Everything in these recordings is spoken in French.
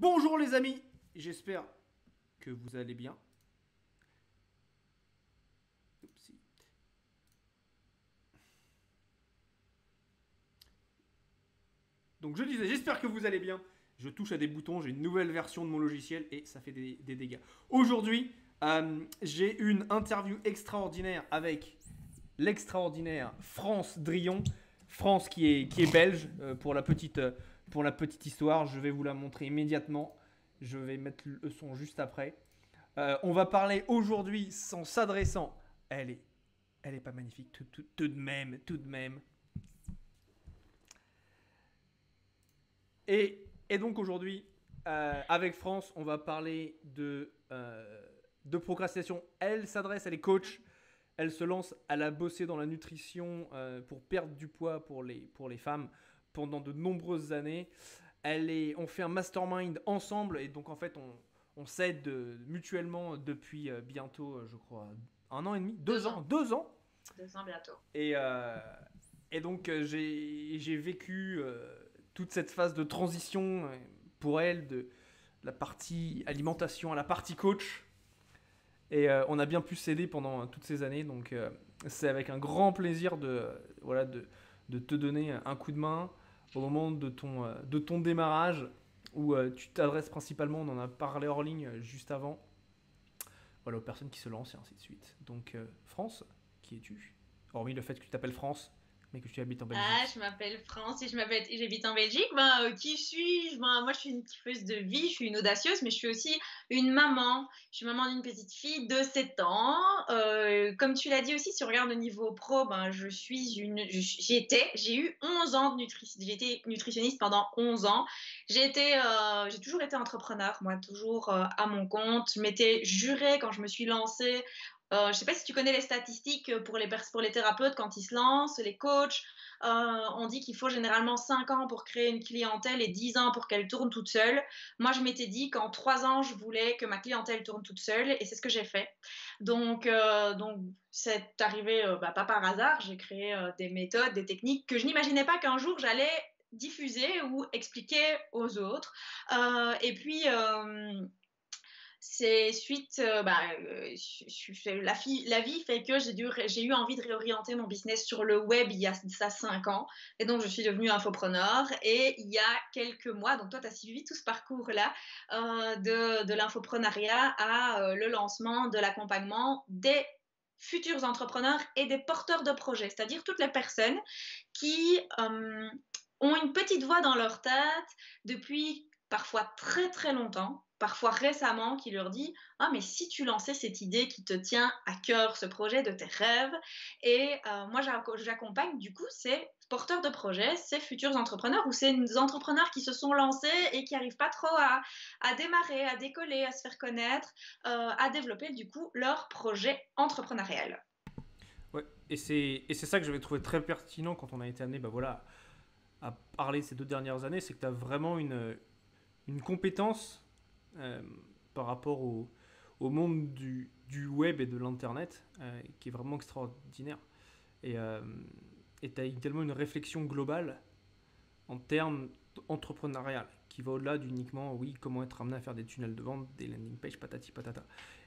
Bonjour les amis, j'espère que vous allez bien. Oupsie. Donc je disais, j'espère que vous allez bien. Je touche à des boutons, j'ai une nouvelle version de mon logiciel et ça fait des dégâts. Aujourd'hui, j'ai une interview extraordinaire avec l'extraordinaire France Drion. France qui est belge, pour la petite histoire. Je vais vous la montrer immédiatement. Je vais mettre le son juste après. On va parler aujourd'hui en s'adressant. Elle est, elle est pas magnifique, tout de même, tout de même. Et donc aujourd'hui, avec France, on va parler de procrastination. Elle est coach. Elle se lance, elle a bossé dans la nutrition pour perdre du poids pour les femmes pendant de nombreuses années. On fait un mastermind ensemble et donc en fait on s'aide mutuellement depuis bientôt, je crois, un an et demi, Deux ans, ans. 2 ans. 2 ans bientôt. Et, euh, et donc j'ai vécu toute cette phase de transition pour elle, de la partie alimentation à la partie coach. Et on a bien pu s'aider pendant toutes ces années. Donc c'est avec un grand plaisir de te donner un coup de main au moment de ton démarrage où tu t'adresses principalement, on en a parlé hors ligne juste avant, voilà, aux personnes qui se lancent et ainsi de suite. Donc France, qui es-tu? Hormis le fait que tu t'appelles France, mais que tu habites en Ah, Belgique. je m'appelle France et j'habite en Belgique. Qui suis-je? Moi, je suis une kiffereuse de vie, je suis une audacieuse, mais je suis aussi une maman. Je suis maman d'une petite fille de 7 ans. Comme tu l'as dit aussi, si on regarde au niveau pro, j'ai eu 11 ans j'ai été nutritionniste pendant 11 ans. J'ai toujours été entrepreneur, moi, toujours à mon compte. Je m'étais jurée quand je me suis lancée. Je ne sais pas si tu connais les statistiques pour les thérapeutes quand ils se lancent, les coachs. On dit qu'il faut généralement 5 ans pour créer une clientèle et 10 ans pour qu'elle tourne toute seule. Moi, je m'étais dit qu'en 3 ans, je voulais que ma clientèle tourne toute seule et c'est ce que j'ai fait. Donc c'est arrivé pas par hasard. J'ai créé des méthodes, des techniques que je n'imaginais pas qu'un jour j'allais diffuser ou expliquer aux autres. Et puis, c'est suite, la vie fait que j'ai eu envie de réorienter mon business sur le web il y a ça 5 ans. Et donc, je suis devenue infopreneur. Et il y a quelques mois, donc toi, tu as suivi tout ce parcours-là de l'infoprenariat à le lancement de l'accompagnement des futurs entrepreneurs et des porteurs de projets, c'est-à-dire toutes les personnes qui ont une petite voix dans leur tête depuis parfois très très longtemps, parfois récemment, qui leur dit ah mais si tu lançais cette idée qui te tient à cœur, ce projet de tes rêves. Et moi j'accompagne du coup ces porteurs de projets, ces futurs entrepreneurs ou ces entrepreneurs qui se sont lancés et qui n'arrivent pas trop à démarrer, à décoller, à se faire connaître, à développer du coup leur projet entrepreneurial. Ouais, et c'est ça que j'avais trouvé très pertinent quand on a été amené à parler ces 2 dernières années, c'est que tu as vraiment une compétence euh, par rapport au monde du web et de l'internet qui est vraiment extraordinaire. Et tu as également une réflexion globale en termes entrepreneurial qui va au-delà d'uniquement, oui, comment être amené à faire des tunnels de vente, des landing pages, patati patata.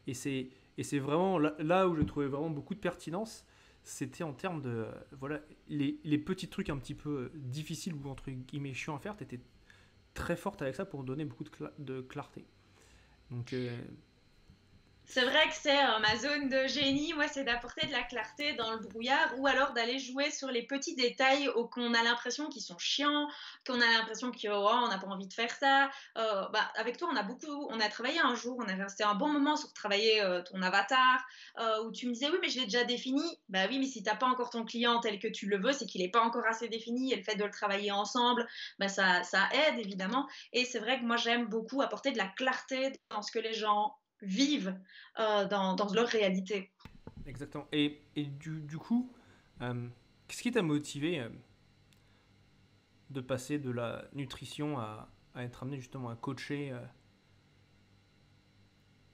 Et c'est vraiment là où je trouvais vraiment beaucoup de pertinence, c'était en termes de, voilà, les petits trucs un petit peu difficiles ou entre guillemets chiants à faire, tu étais très forte avec ça pour donner beaucoup de clarté. Donc, C'est vrai que c'est ma zone de génie, moi, c'est d'apporter de la clarté dans le brouillard ou alors d'aller jouer sur les petits détails qu'on a l'impression qu'ils sont chiants, qu'on a l'impression qu'on n'a pas envie de faire ça. Avec toi, on a travaillé un jour, on a resté un bon moment sur travailler ton avatar, où tu me disais oui, mais je l'ai déjà défini. Bah oui, mais si t'as pas encore ton client tel que tu le veux, c'est qu'il n'est pas encore assez défini et le fait de le travailler ensemble, ça aide évidemment. Et c'est vrai que moi, j'aime beaucoup apporter de la clarté dans ce que les gens vivent dans leur réalité. exactement. Et du coup, euh, qu'est-ce qui t'a motivé de passer de la nutrition à être amené justement à coacher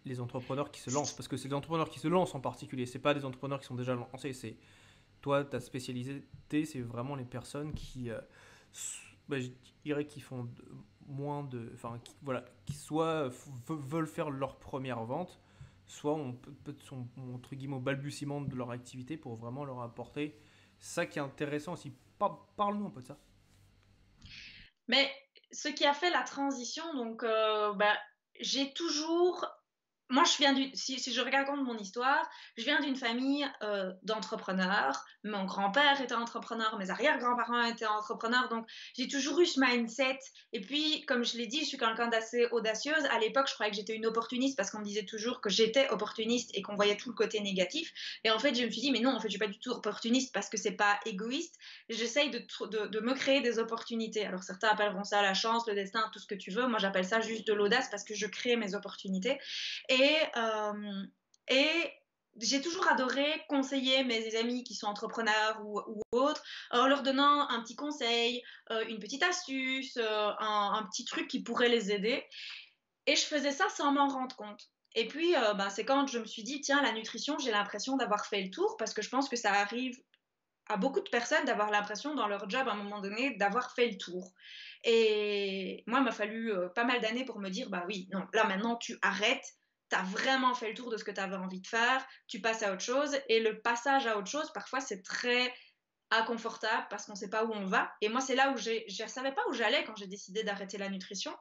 les entrepreneurs qui se lancent? Parce que c'est les entrepreneurs qui se lancent en particulier, c'est pas des entrepreneurs qui sont déjà lancés. C'est toi, ta spécialité, c'est vraiment les personnes qui, je dirais, qui font moins de, enfin, voilà, qui soit veulent faire leur première vente, soit on peut sont entre guillemets au balbutiement de leur activité pour vraiment leur apporter ça qui est intéressant aussi. Parle-nous un peu de ça. Mais ce qui a fait la transition, donc, j'ai toujours. Moi, si je raconte mon histoire, je viens d'une famille d'entrepreneurs. Mon grand-père était entrepreneur, mes arrière-grands-parents étaient entrepreneurs. Donc, j'ai toujours eu ce mindset. Et puis, comme je l'ai dit, je suis quelqu'un d'assez audacieuse. À l'époque, je croyais que j'étais une opportuniste parce qu'on me disait toujours que j'étais opportuniste et qu'on voyait tout le côté négatif. Et en fait, je me suis dit, mais non, en fait, je suis pas du tout opportuniste parce que c'est pas égoïste. J'essaye de me créer des opportunités. Alors certains appelleront ça la chance, le destin, tout ce que tu veux. Moi, j'appelle ça juste de l'audace parce que je crée mes opportunités. Et, euh, et j'ai toujours adoré conseiller mes amis qui sont entrepreneurs ou autres, en leur donnant un petit conseil, une petite astuce, un petit truc qui pourrait les aider. Et je faisais ça sans m'en rendre compte. Et puis, c'est quand je me suis dit, tiens, la nutrition, j'ai l'impression d'avoir fait le tour, parce que je pense que ça arrive à beaucoup de personnes d'avoir l'impression dans leur job à un moment donné d'avoir fait le tour. Et moi, il m'a fallu pas mal d'années pour me dire, bah oui, non, là maintenant tu arrêtes, tu as vraiment fait le tour de ce que tu avais envie de faire, tu passes à autre chose. Et le passage à autre chose, parfois c'est très inconfortable parce qu'on ne sait pas où on va. Et moi, c'est là où je ne savais pas où j'allais quand j'ai décidé d'arrêter la nutrition.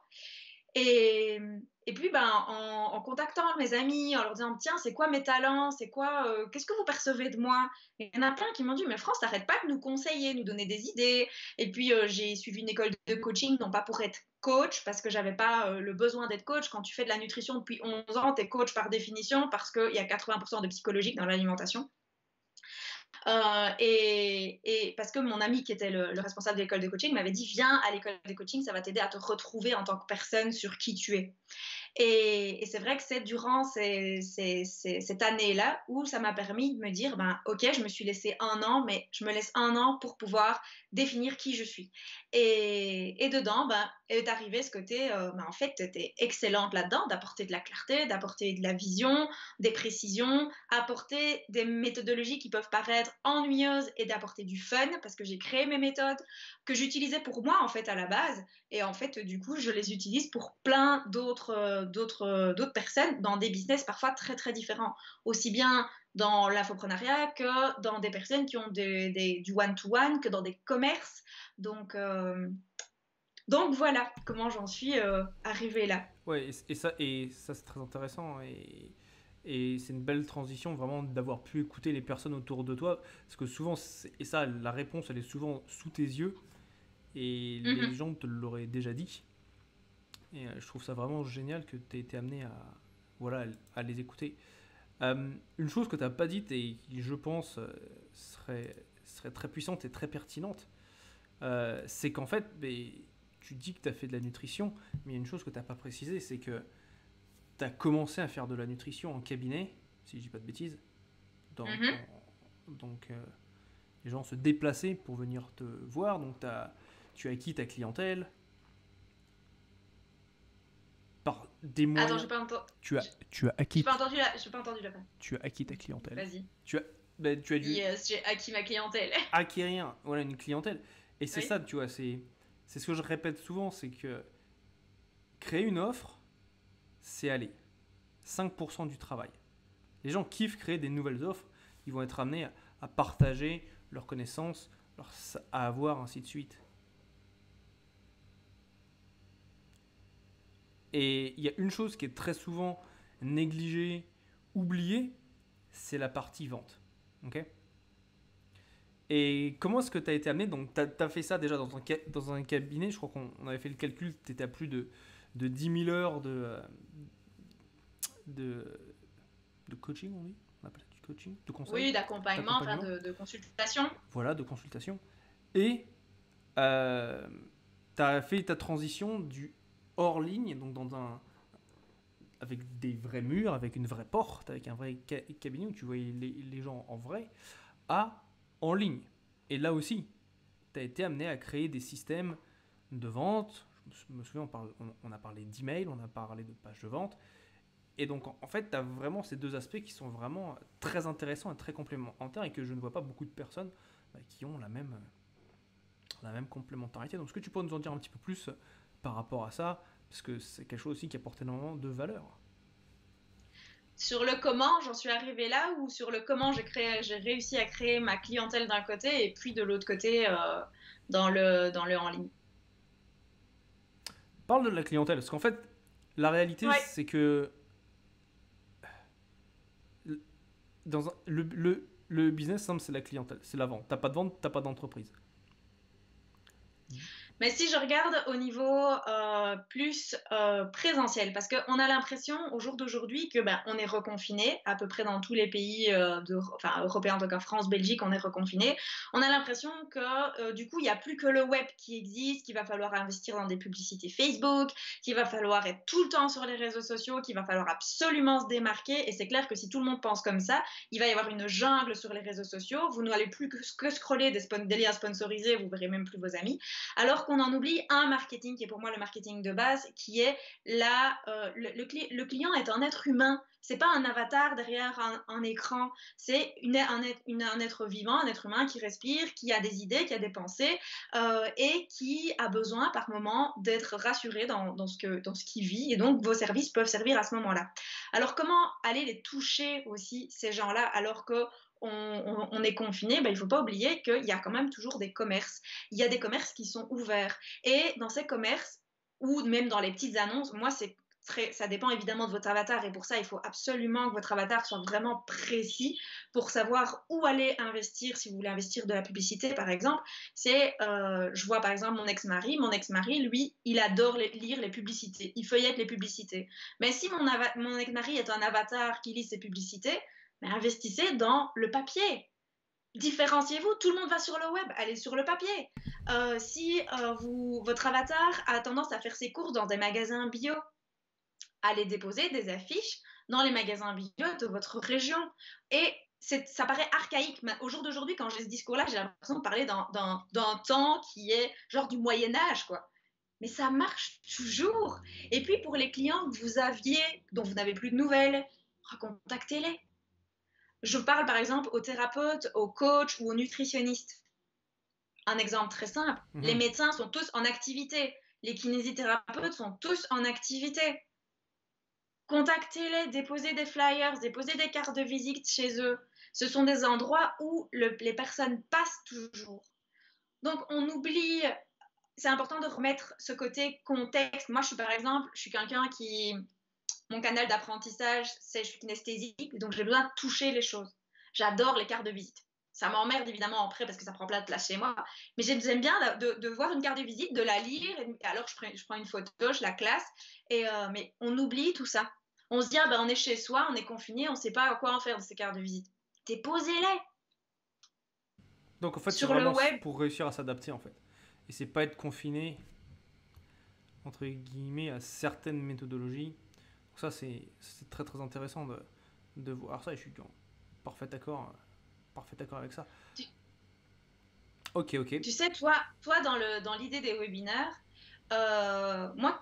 Et, et puis, en contactant mes amis, en leur disant, tiens, c'est quoi mes talents, c'est quoi, qu'est-ce que vous percevez de moi? Et il y en a plein qui m'ont dit, mais France, t'arrêtes pas de nous conseiller, nous donner des idées. Et puis, j'ai suivi une école de coaching, non pas pour être coach, parce que j'avais pas le besoin d'être coach. Quand tu fais de la nutrition depuis 11 ans, tu es coach par définition, parce qu'il y a 80% de psychologique dans l'alimentation. Et parce que mon ami qui était le responsable de l'école de coaching m'avait dit, viens à l'école de coaching, ça va t'aider à te retrouver en tant que personne sur qui tu es. Et c'est vrai que c'est durant cette année-là où ça m'a permis de me dire, ok, je me suis laissé un an, mais je me laisse un an pour pouvoir définir qui je suis. Et dedans, est arrivé ce côté, en fait, tu étais excellente là-dedans, d'apporter de la clarté, d'apporter de la vision, des précisions, apporter des méthodologies qui peuvent paraître ennuyeuses et d'apporter du fun, parce que j'ai créé mes méthodes que j'utilisais pour moi, en fait, à la base. Et en fait, du coup, je les utilise pour plein d'autres personnes dans des business parfois très, très différents. Aussi bien dans l'infoprenariat que dans des personnes qui ont du one-to-one, que dans des commerces. Donc voilà comment j'en suis arrivée là. Ouais, et ça c'est très intéressant et c'est une belle transition vraiment d'avoir pu écouter les personnes autour de toi parce que souvent, et ça, la réponse elle est souvent sous tes yeux et les Mm-hmm. gens te l'auraient déjà dit. Et je trouve ça vraiment génial que tu aies été amené à, voilà, à les écouter. Une chose que tu n'as pas dite et qui, je pense, serait très puissante et très pertinente, c'est qu'en fait, tu dis que tu as fait de la nutrition, mais il y a une chose que tu n'as pas précisé, c'est que tu as commencé à faire de la nutrition en cabinet, si je dis pas de bêtises. Mm-hmm. Donc les gens se déplaçaient pour venir te voir, donc tu as acquis ta clientèle par des Attends, moyens. j'ai pas entendu. Tu as acquis, J'ai pas entendu la fin. tu as acquis ta clientèle. Vas-y. Tu as, tu as dû Yes, j'ai acquis ma clientèle. acquérir voilà, une clientèle. Et c'est Oui. ça, tu vois, c'est ce que je répète souvent, c'est que créer une offre, c'est aller 5% du travail. Les gens kiffent créer des nouvelles offres, ils vont être amenés à partager leurs connaissances, à avoir, ainsi de suite. Et il y a une chose qui est très souvent négligée, oubliée, c'est la partie vente. Ok. Et comment est-ce que tu as été amené? Donc, tu as fait ça déjà dans un cabinet. Je crois qu'on avait fait le calcul. Tu étais à plus de 10 000 heures de, de coaching, on dit. On appelle ça du coaching, de conseil, Oui, d'accompagnement, enfin d'accompagnement. de consultation. Voilà, de consultation. Et tu as fait ta transition du hors ligne, donc avec des vrais murs, avec une vraie porte, avec un vrai cabinet où tu voyais les gens en vrai, à en ligne. Et là aussi, tu as été amené à créer des systèmes de vente. Je me souviens, on a parlé d'email, on a parlé de pages de vente. Et donc, en fait, tu as vraiment ces deux aspects qui sont vraiment très intéressants et très complémentaires et que je ne vois pas beaucoup de personnes qui ont la même complémentarité. Donc, est-ce que tu peux nous en dire un petit peu plus par rapport à ça, parce que c'est quelque chose aussi qui apporte énormément de valeur. Sur le comment j'en suis arrivée là, ou sur le comment j'ai réussi à créer ma clientèle d'un côté et puis de l'autre côté dans le en ligne. Parle de la clientèle, parce qu'en fait, la réalité, Ouais. c'est que le business simple, c'est la clientèle, c'est la vente. T'as pas de vente, t'as pas d'entreprise. Mais si je regarde au niveau plus présentiel, parce qu'on a l'impression au jour d'aujourd'hui que ben, on est reconfiné à peu près dans tous les pays enfin, européens, en tout cas France, Belgique, on est reconfiné. On a l'impression que du coup, il n'y a plus que le web qui existe, qu'il va falloir investir dans des publicités Facebook, qu'il va falloir être tout le temps sur les réseaux sociaux, qu'il va falloir absolument se démarquer. Et c'est clair que si tout le monde pense comme ça, il va y avoir une jungle sur les réseaux sociaux. Vous n'allez plus que scroller des liens sponsorisés, vous verrez même plus vos amis. Alors qu'on en oublie un marketing qui est pour moi le marketing de base, qui est le client est un être humain. C'est pas un avatar derrière un écran, c'est un être vivant, un être humain qui respire, qui a des idées, qui a des pensées et qui a besoin par moment d'être rassuré dans ce qu'il vit. Et donc vos services peuvent servir à ce moment-là. Alors comment aller les toucher aussi ces gens-là alors que on est confiné, ben, il ne faut pas oublier qu'il y a quand même toujours des commerces. Il y a des commerces qui sont ouverts. Et dans ces commerces, ou même dans les petites annonces, moi, ça dépend évidemment de votre avatar. Et pour ça, il faut absolument que votre avatar soit vraiment précis pour savoir où aller investir. Si vous voulez investir de la publicité, par exemple, je vois par exemple mon ex-mari. Mon ex-mari, lui, il adore lire les publicités. Il feuillette les publicités. Mais si mon ex-mari est un avatar qui lit ses publicités, mais investissez dans le papier. Différenciez-vous, tout le monde va sur le web, allez sur le papier. Si votre avatar a tendance à faire ses courses dans des magasins bio, allez déposer des affiches dans les magasins bio de votre région. Et ça paraît archaïque, mais au jour d'aujourd'hui, quand j'ai ce discours-là, j'ai l'impression de parler d'un temps qui est genre du Moyen-Âge, quoi. Mais ça marche toujours. Et puis pour les clients que vous aviez, dont vous n'avez plus de nouvelles, recontactez-les. Je parle par exemple aux thérapeutes, aux coachs ou aux nutritionnistes. Un exemple très simple, les Mhm. médecins sont tous en activité, les kinésithérapeutes sont tous en activité. Contactez-les, déposez des flyers, déposez des cartes de visite chez eux. Ce sont des endroits où les personnes passent toujours. Donc on oublie, c'est important de remettre ce côté contexte. Moi, par exemple, je suis quelqu'un qui, mon canal d'apprentissage, je suis kinesthésique, donc j'ai besoin de toucher les choses. J'adore les cartes de visite. Ça m'emmerde évidemment après parce que ça prend plein de place chez moi. Mais j'aime bien de voir une carte de visite, de la lire. Et alors je prends une photo, je la classe. Mais on oublie tout ça. On se dit, ah ben, on est chez soi, on est confiné, on ne sait pas à quoi en faire de ces cartes de visite. Déposez-les Donc en fait, c'est sur le vraiment web. pour réussir à s'adapter en fait. Et c'est pas être confiné, entre guillemets, à certaines méthodologies. Donc ça, c'est très très intéressant de voir ça. Et je suis en parfait d'accord avec ça. Tu, Ok, ok. tu sais, toi dans l'idée des webinaires, moi,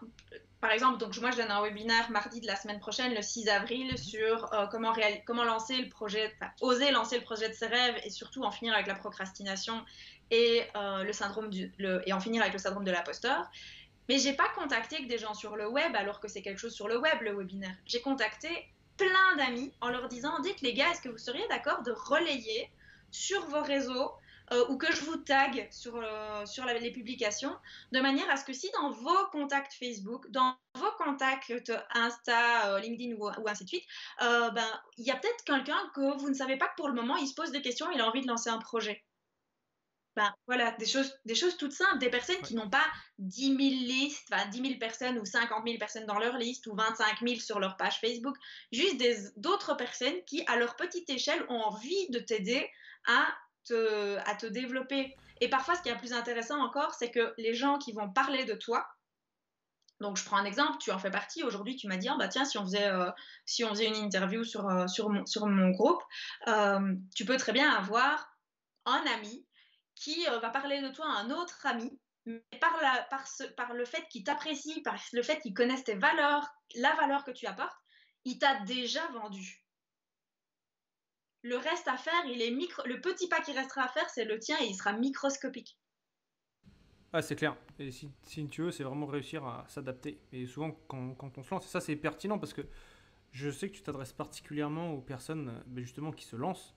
par exemple, donc moi je donne un webinaire mardi de la semaine prochaine, le 6 avril, sur comment lancer le projet, enfin, oser lancer le projet de ses rêves et surtout en finir avec la procrastination et et en finir avec le syndrome de l'imposteur. Mais j'ai pas contacté que des gens sur le web alors que c'est quelque chose sur le web le webinaire. J'ai contacté plein d'amis en leur disant, dites les gars, est-ce que vous seriez d'accord de relayer sur vos réseaux ou que je vous tag sur les publications, de manière à ce que si dans vos contacts Facebook, dans vos contacts Insta, LinkedIn ou ainsi de suite, il y a peut-être quelqu'un que vous ne savez pas que pour le moment, il se pose des questions, il a envie de lancer un projet. Ben, voilà, des choses toutes simples, des personnes Ouais. qui n'ont pas 10 000 listes, enfin 10 000 personnes ou 50 000 personnes dans leur liste ou 25 000 sur leur page Facebook, juste d'autres personnes qui, à leur petite échelle, ont envie de t'aider à à te développer. Et parfois, ce qui est le plus intéressant encore, c'est que les gens qui vont parler de toi, donc je prends un exemple, tu en fais partie, aujourd'hui tu m'as dit, oh, bah tiens, si on faisait une interview sur mon groupe, tu peux très bien avoir un ami qui va parler de toi à un autre ami, mais par le fait qu'il t'apprécie, par le fait qu'il connaisse tes valeurs, la valeur que tu apportes, il t'a déjà vendu. Le reste à faire, le petit pas qui restera à faire, c'est le tien et il sera microscopique. Ah, c'est clair. Et si tu veux, c'est vraiment réussir à s'adapter. Et souvent, quand on se lance, et ça c'est pertinent parce que je sais que tu t'adresses particulièrement aux personnes justement qui se lancent,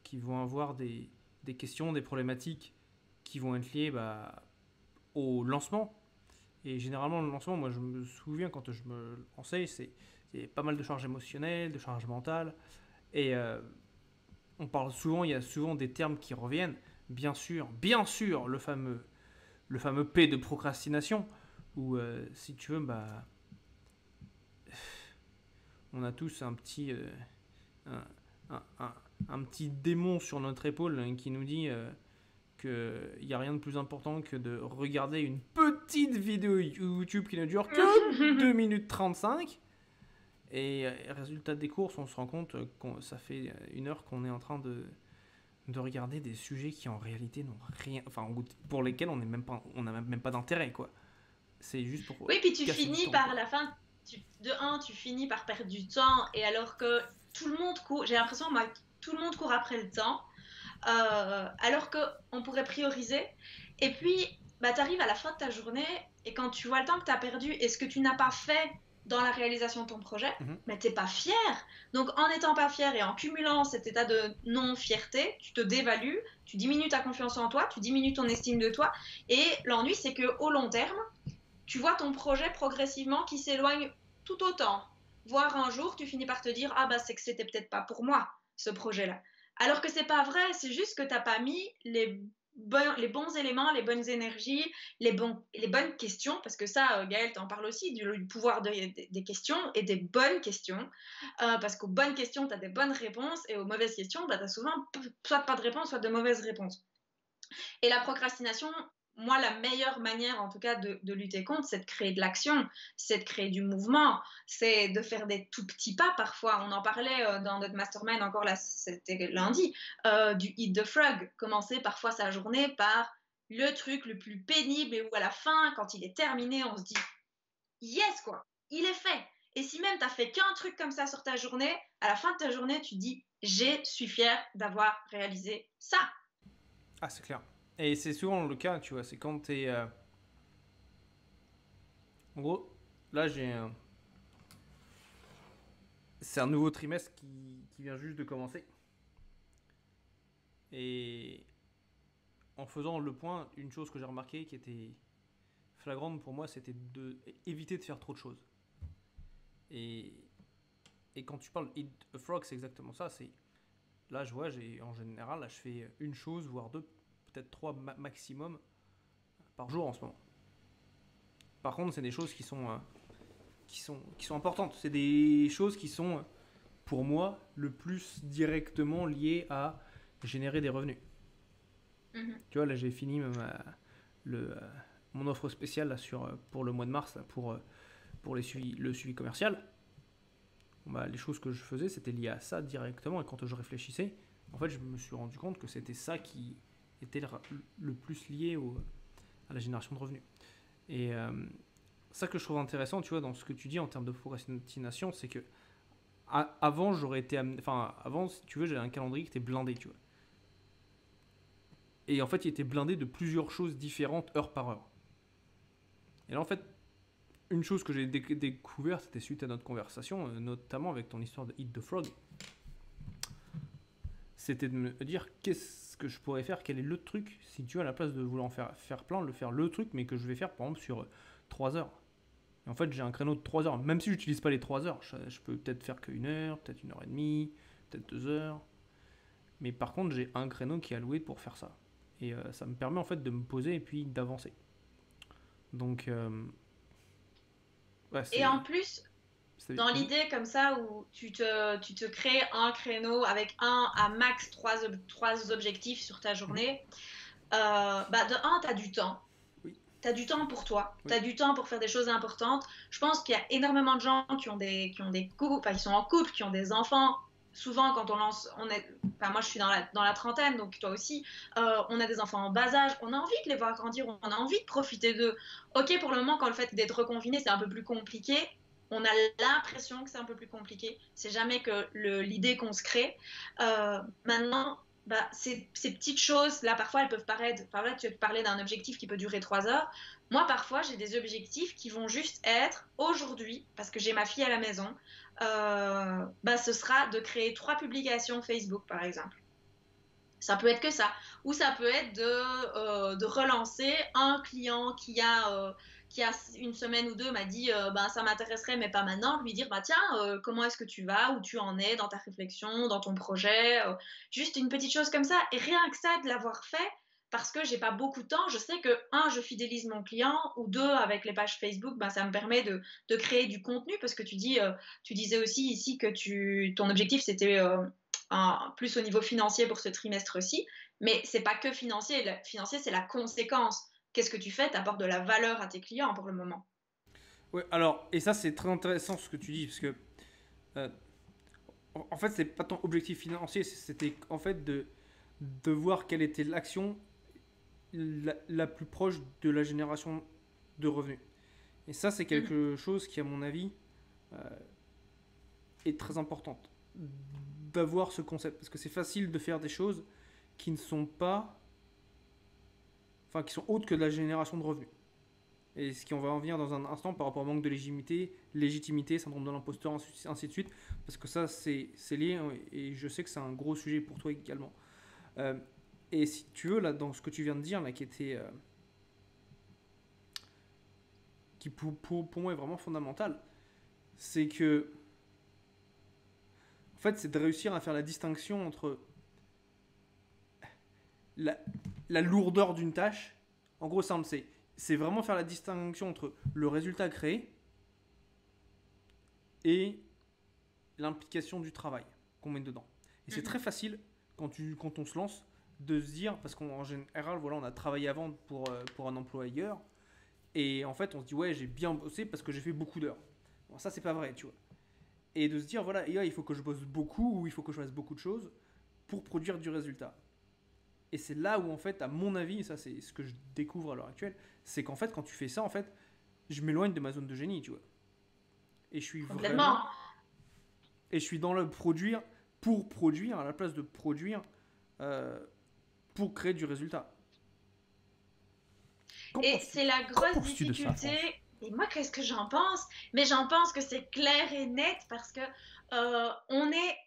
qui vont avoir des questions, des problématiques qui vont être liées au lancement. Et généralement, le lancement, moi je me souviens quand je me lançais, c'est pas mal de charges émotionnelles, de charges mentales. Et on parle souvent, il y a souvent des termes qui reviennent. Bien sûr, le fameux P de procrastination, où si tu veux, on a tous un, un petit démon sur notre épaule qui nous dit qu'il n'y a rien de plus important que de regarder une petite vidéo YouTube qui ne dure que 2 minutes 35. Et résultat des courses, on se rend compte que ça fait 1 heure qu'on est en train de regarder des sujets qui en réalité n'ont rien, enfin pour lesquels on n'a même pas d'intérêt quoi. C'est juste pour Oui, puis tu casser du finis temps par quoi. la fin, tu finis par perdre du temps, et alors que tout le monde court, j'ai l'impression, moi, tout le monde court après le temps, alors qu'on pourrait prioriser. Et puis, bah, tu arrives à la fin de ta journée, et quand tu vois le temps que tu as perdu et ce que tu n'as pas fait dans la réalisation de ton projet, Mhm. mais t'es pas fier. Donc, en n'étant pas fier et en cumulant cet état de non-fierté, tu te dévalues, tu diminues ta confiance en toi, tu diminues ton estime de toi. Et l'ennui, c'est qu'au long terme, tu vois ton projet progressivement qui s'éloigne tout autant. Voire un jour, tu finis par te dire, ah bah c'est que c'était peut-être pas pour moi, ce projet-là. Alors que c'est pas vrai, c'est juste que t'as pas mis les bons éléments, les bonnes énergies, les bonnes questions, parce que ça, Gaël t'en parle aussi, du pouvoir des questions et des bonnes questions, parce qu'aux bonnes questions, t'as des bonnes réponses, et aux mauvaises questions, bah, t'as souvent soit pas de réponse, soit de mauvaises réponses. Et la procrastination, moi, la meilleure manière, en tout cas, de lutter contre, c'est de créer de l'action, c'est de créer du mouvement, c'est de faire des tout petits pas parfois. On en parlait dans notre mastermind encore là, c'était lundi, du Eat the Frog. Commencer parfois sa journée par le truc le plus pénible, et où à la fin, quand il est terminé, on se dit yes, quoi, il est fait. Et si même tu n'as fait qu'un truc comme ça sur ta journée, à la fin de ta journée, tu dis je suis fière d'avoir réalisé ça. Ah, c'est clair. Et c'est souvent le cas, tu vois, c'est quand t'es en gros, là c'est un nouveau trimestre qui vient juste de commencer. Et en faisant le point, une chose que j'ai remarqué qui était flagrante pour moi, c'était éviter de faire trop de choses. Et, et quand tu parles Eat a Frog, c'est exactement ça. C'est là, je vois, en général, là, je fais une chose, voire deux, peut-être trois maximum par jour en ce moment. Par contre, c'est des choses qui sont importantes. C'est des choses qui sont, pour moi, le plus directement liées à générer des revenus. Mhm. Tu vois, là, j'ai fini le, euh, mon offre spéciale là, pour le mois de mars, là, pour le suivi commercial. Les choses que je faisais, c'était lié à ça directement. Et quand je réfléchissais, en fait, je me suis rendu compte que c'était ça qui était le plus lié à la génération de revenus. Et ça que je trouve intéressant, tu vois, dans ce que tu dis en termes de procrastination, c'est que avant, avant, si tu veux, j'avais un calendrier qui était blindé, tu vois. Et en fait, il était blindé de plusieurs choses différentes, heure par heure. Et là, en fait, une chose que j'ai découverte, c'était suite à notre conversation, notamment avec ton histoire de Eat the Frog, c'était de me dire qu'est-ce que je pourrais faire, quel est le truc, si tu veux, à la place de vouloir en faire plein, le faire le truc, mais que je vais faire par exemple sur 3 heures. Et en fait, j'ai un créneau de 3 heures. Même si je n'utilise pas les 3 heures, je peux peut-être faire qu'une heure, peut-être 1 heure et demie, peut-être 2 heures. Mais par contre, j'ai un créneau qui est alloué pour faire ça. Et ça me permet en fait de me poser et puis d'avancer. Donc, ouais, Et en plus, dans Vas-y. l'idée comme ça où tu te crées un créneau avec un à max trois objectifs sur ta Mhm. journée, bah de un, tu as du temps. Oui, Tu as du temps pour toi, tu oui. as du temps pour faire des choses importantes. Je pense qu'il y a énormément de gens qui ont des couples, enfin, qui sont en couple, qui ont des enfants. Souvent, quand on lance, enfin, moi je suis dans la trentaine, donc toi aussi, on a des enfants en bas âge, on a envie de les voir grandir, on a envie de profiter d'eux. Ok, pour le moment, quand le fait d'être reconfiné, c'est un peu plus compliqué, on a l'impression que c'est un peu plus compliqué. C'est jamais que l'idée qu'on se crée. Maintenant, bah, ces petites choses, là, parfois, elles peuvent paraître. Enfin, là, tu parlais d'un objectif qui peut durer 3 heures. Moi, parfois, j'ai des objectifs qui vont juste être aujourd'hui, parce que j'ai ma fille à la maison, bah, ce sera de créer 3 publications Facebook, par exemple. Ça peut être que ça. Ou ça peut être de relancer un client qui a une semaine ou deux m'a dit ben, ça m'intéresserait mais pas maintenant. Lui dire bah, tiens, comment est-ce que tu vas, où tu en es dans ta réflexion, dans ton projet. Juste une petite chose comme ça. Et rien que ça, de l'avoir fait, parce que j'ai pas beaucoup de temps, je sais que, un, je fidélise mon client, ou deux, avec les pages Facebook, ben, ça me permet de créer du contenu, parce que tu disais aussi ici que ton objectif c'était plus au niveau financier pour ce trimestre-ci, mais c'est pas que financier. Le financier, c'est la conséquence. Qu'est-ce que tu fais? Tu apportes de la valeur à tes clients pour le moment. Ouais, alors, et ça c'est très intéressant ce que tu dis, parce que euh, en fait c'est pas ton objectif financier, c'était en fait de voir quelle était l'action la plus proche de la génération de revenus. Et ça c'est Mhm. quelque chose qui à mon avis euh, est très importante d'avoir ce concept, parce que c'est facile de faire des choses qui ne sont pas, enfin qui sont autres que de la génération de revenus. Et ce qui on va en venir dans un instant par rapport au manque de légitimité, syndrome de l'imposteur, ainsi de suite, parce que ça c'est lié et je sais que c'est un gros sujet pour toi également. Euh, et si tu veux, là, dans ce que tu viens de dire, là, qui était, qui pour moi est vraiment fondamental, c'est que, en fait, c'est de réussir à faire la distinction entre la, la lourdeur d'une tâche. En gros, ça on le sait. C'est vraiment faire la distinction entre le résultat créé et l'implication du travail qu'on met dedans. Et c'est très Mhm. facile quand on se lance de se dire, parce qu'en général, voilà, on a travaillé avant pour un employeur, et en fait, on se dit, ouais, j'ai bien bossé parce que j'ai fait beaucoup d'heures. Bon, ça, c'est pas vrai, tu vois. Et de se dire, voilà, et là, il faut que je bosse beaucoup ou il faut que je fasse beaucoup de choses pour produire du résultat. Et c'est là où, en fait, à mon avis, et ça, c'est ce que je découvre à l'heure actuelle, c'est qu'en fait, quand tu fais ça, en fait, je m'éloigne de ma zone de génie, tu vois. Et je suis Complètement. vraiment. Et je suis dans le produire pour produire, à la place de produire euh, pour créer du résultat. Qu'en Et penses-tu c'est la Qu'en grosse penses-tu de ça, difficulté. France? Et moi, qu'est-ce que j'en pense? Mais j'en pense que c'est clair et net parce que on est.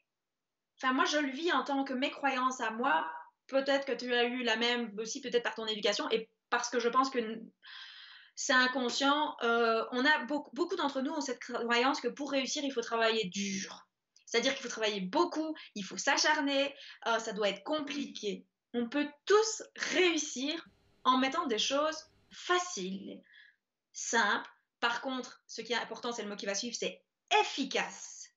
Enfin, moi, je le vis en tant que mes croyances à moi. Peut-être que tu as eu la même aussi, peut-être par ton éducation, et parce que je pense que c'est inconscient. On a beaucoup d'entre nous ont cette croyance que pour réussir, il faut travailler dur. C'est-à-dire qu'il faut travailler beaucoup, il faut s'acharner, ça doit être compliqué. On peut tous réussir en mettant des choses faciles, simples. Par contre, ce qui est important, c'est le mot qui va suivre, c'est efficace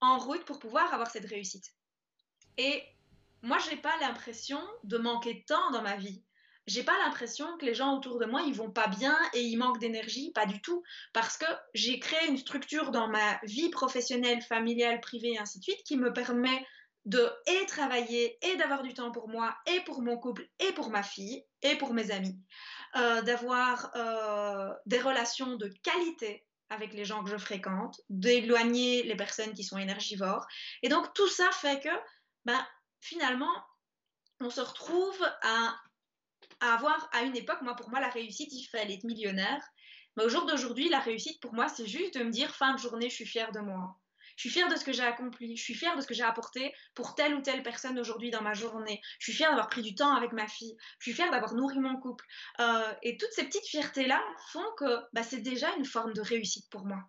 en route pour pouvoir avoir cette réussite. Et moi, j'ai pas l'impression de manquer de temps dans ma vie. J'ai pas l'impression que les gens autour de moi, ils vont pas bien et ils manquent d'énergie, pas du tout, parce que j'ai créé une structure dans ma vie professionnelle, familiale, privée et ainsi de suite qui me permet de et travailler et d'avoir du temps pour moi et pour mon couple et pour ma fille et pour mes amis, d'avoir des relations de qualité avec les gens que je fréquente, d'éloigner les personnes qui sont énergivores. Et donc tout ça fait que ben, finalement, on se retrouve à avoir, à une époque, moi, pour moi, la réussite, il fallait être millionnaire. Mais au jour d'aujourd'hui, la réussite, pour moi, c'est juste de me dire, fin de journée, je suis fière de moi. Je suis fière de ce que j'ai accompli. Je suis fière de ce que j'ai apporté pour telle ou telle personne aujourd'hui dans ma journée. Je suis fière d'avoir pris du temps avec ma fille. Je suis fière d'avoir nourri mon couple. Et toutes ces petites fiertés-là font que bah, c'est déjà une forme de réussite pour moi.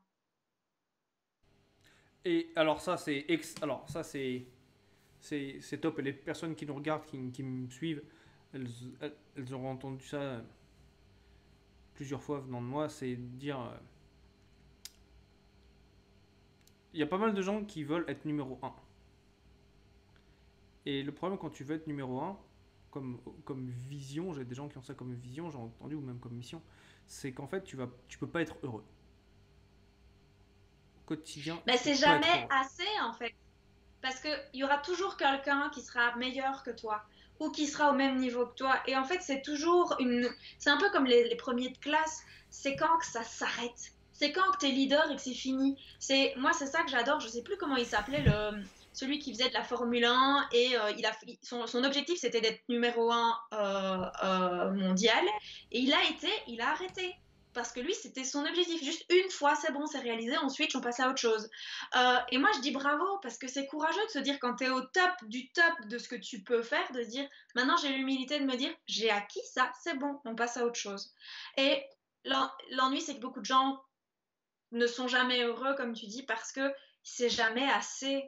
Et alors ça, alors ça c'est top. Et les personnes qui nous regardent, qui me suivent, elles auront entendu ça plusieurs fois venant de moi. C'est dire, il y a pas mal de gens qui veulent être numéro un. Et le problème quand tu veux être numéro un, comme vision, j'ai des gens qui ont ça comme vision, j'ai entendu, ou même comme mission, c'est qu'en fait tu peux pas être heureux. Au quotidien, Mais tu peux c'est pas être jamais heureux. assez, en fait. Parce qu'il y aura toujours quelqu'un qui sera meilleur que toi ou qui sera au même niveau que toi. Et en fait, c'est toujours une. C'est un peu comme les premiers de classe. C'est quand que ça s'arrête. C'est quand que tu es leader et que c'est fini. Moi, c'est ça que j'adore. Je sais plus comment il s'appelait celui qui faisait de la Formule 1 et son objectif c'était d'être numéro 1 mondial. Et il a arrêté. Parce que lui, c'était son objectif. Juste une fois, c'est bon, c'est réalisé. Ensuite, on passe à autre chose. Et moi, je dis bravo parce que c'est courageux de se dire quand tu es au top du top de ce que tu peux faire, de se dire maintenant, j'ai l'humilité de me dire j'ai acquis ça, c'est bon, on passe à autre chose. Et l'ennui, c'est que beaucoup de gens ne sont jamais heureux, comme tu dis, parce que c'est jamais assez.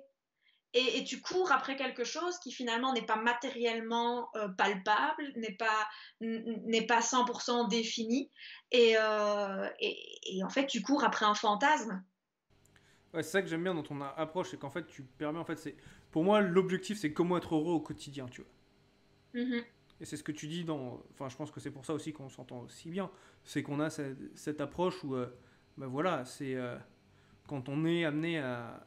Et tu cours après quelque chose qui finalement n'est pas matériellement palpable, n'est pas 100% défini. Et en fait, tu cours après un fantasme. Ouais, c'est ça que j'aime bien dans ton approche, c'est qu'en fait, tu permets, en fait, c'est... Pour moi, l'objectif, c'est comment être heureux au quotidien, tu vois. Mhm, Et c'est ce que tu dis dans... Enfin, je pense que c'est pour ça aussi qu'on s'entend aussi bien. C'est qu'on a cette approche où, ben voilà, c'est... quand on est amené à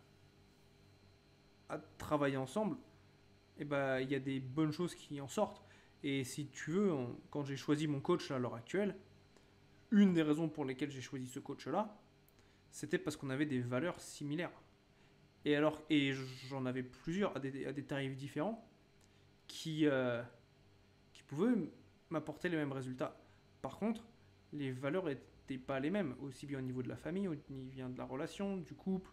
travailler ensemble, et ben, il y a des bonnes choses qui en sortent. Et si tu veux, quand j'ai choisi mon coach à l'heure actuelle, une des raisons pour lesquelles j'ai choisi ce coach-là, c'était parce qu'on avait des valeurs similaires. Et j'en avais plusieurs à des tarifs différents qui, qui pouvaient m'apporter les mêmes résultats. Par contre, les valeurs n'étaient pas les mêmes, aussi bien au niveau de la famille, au niveau de la relation, du couple,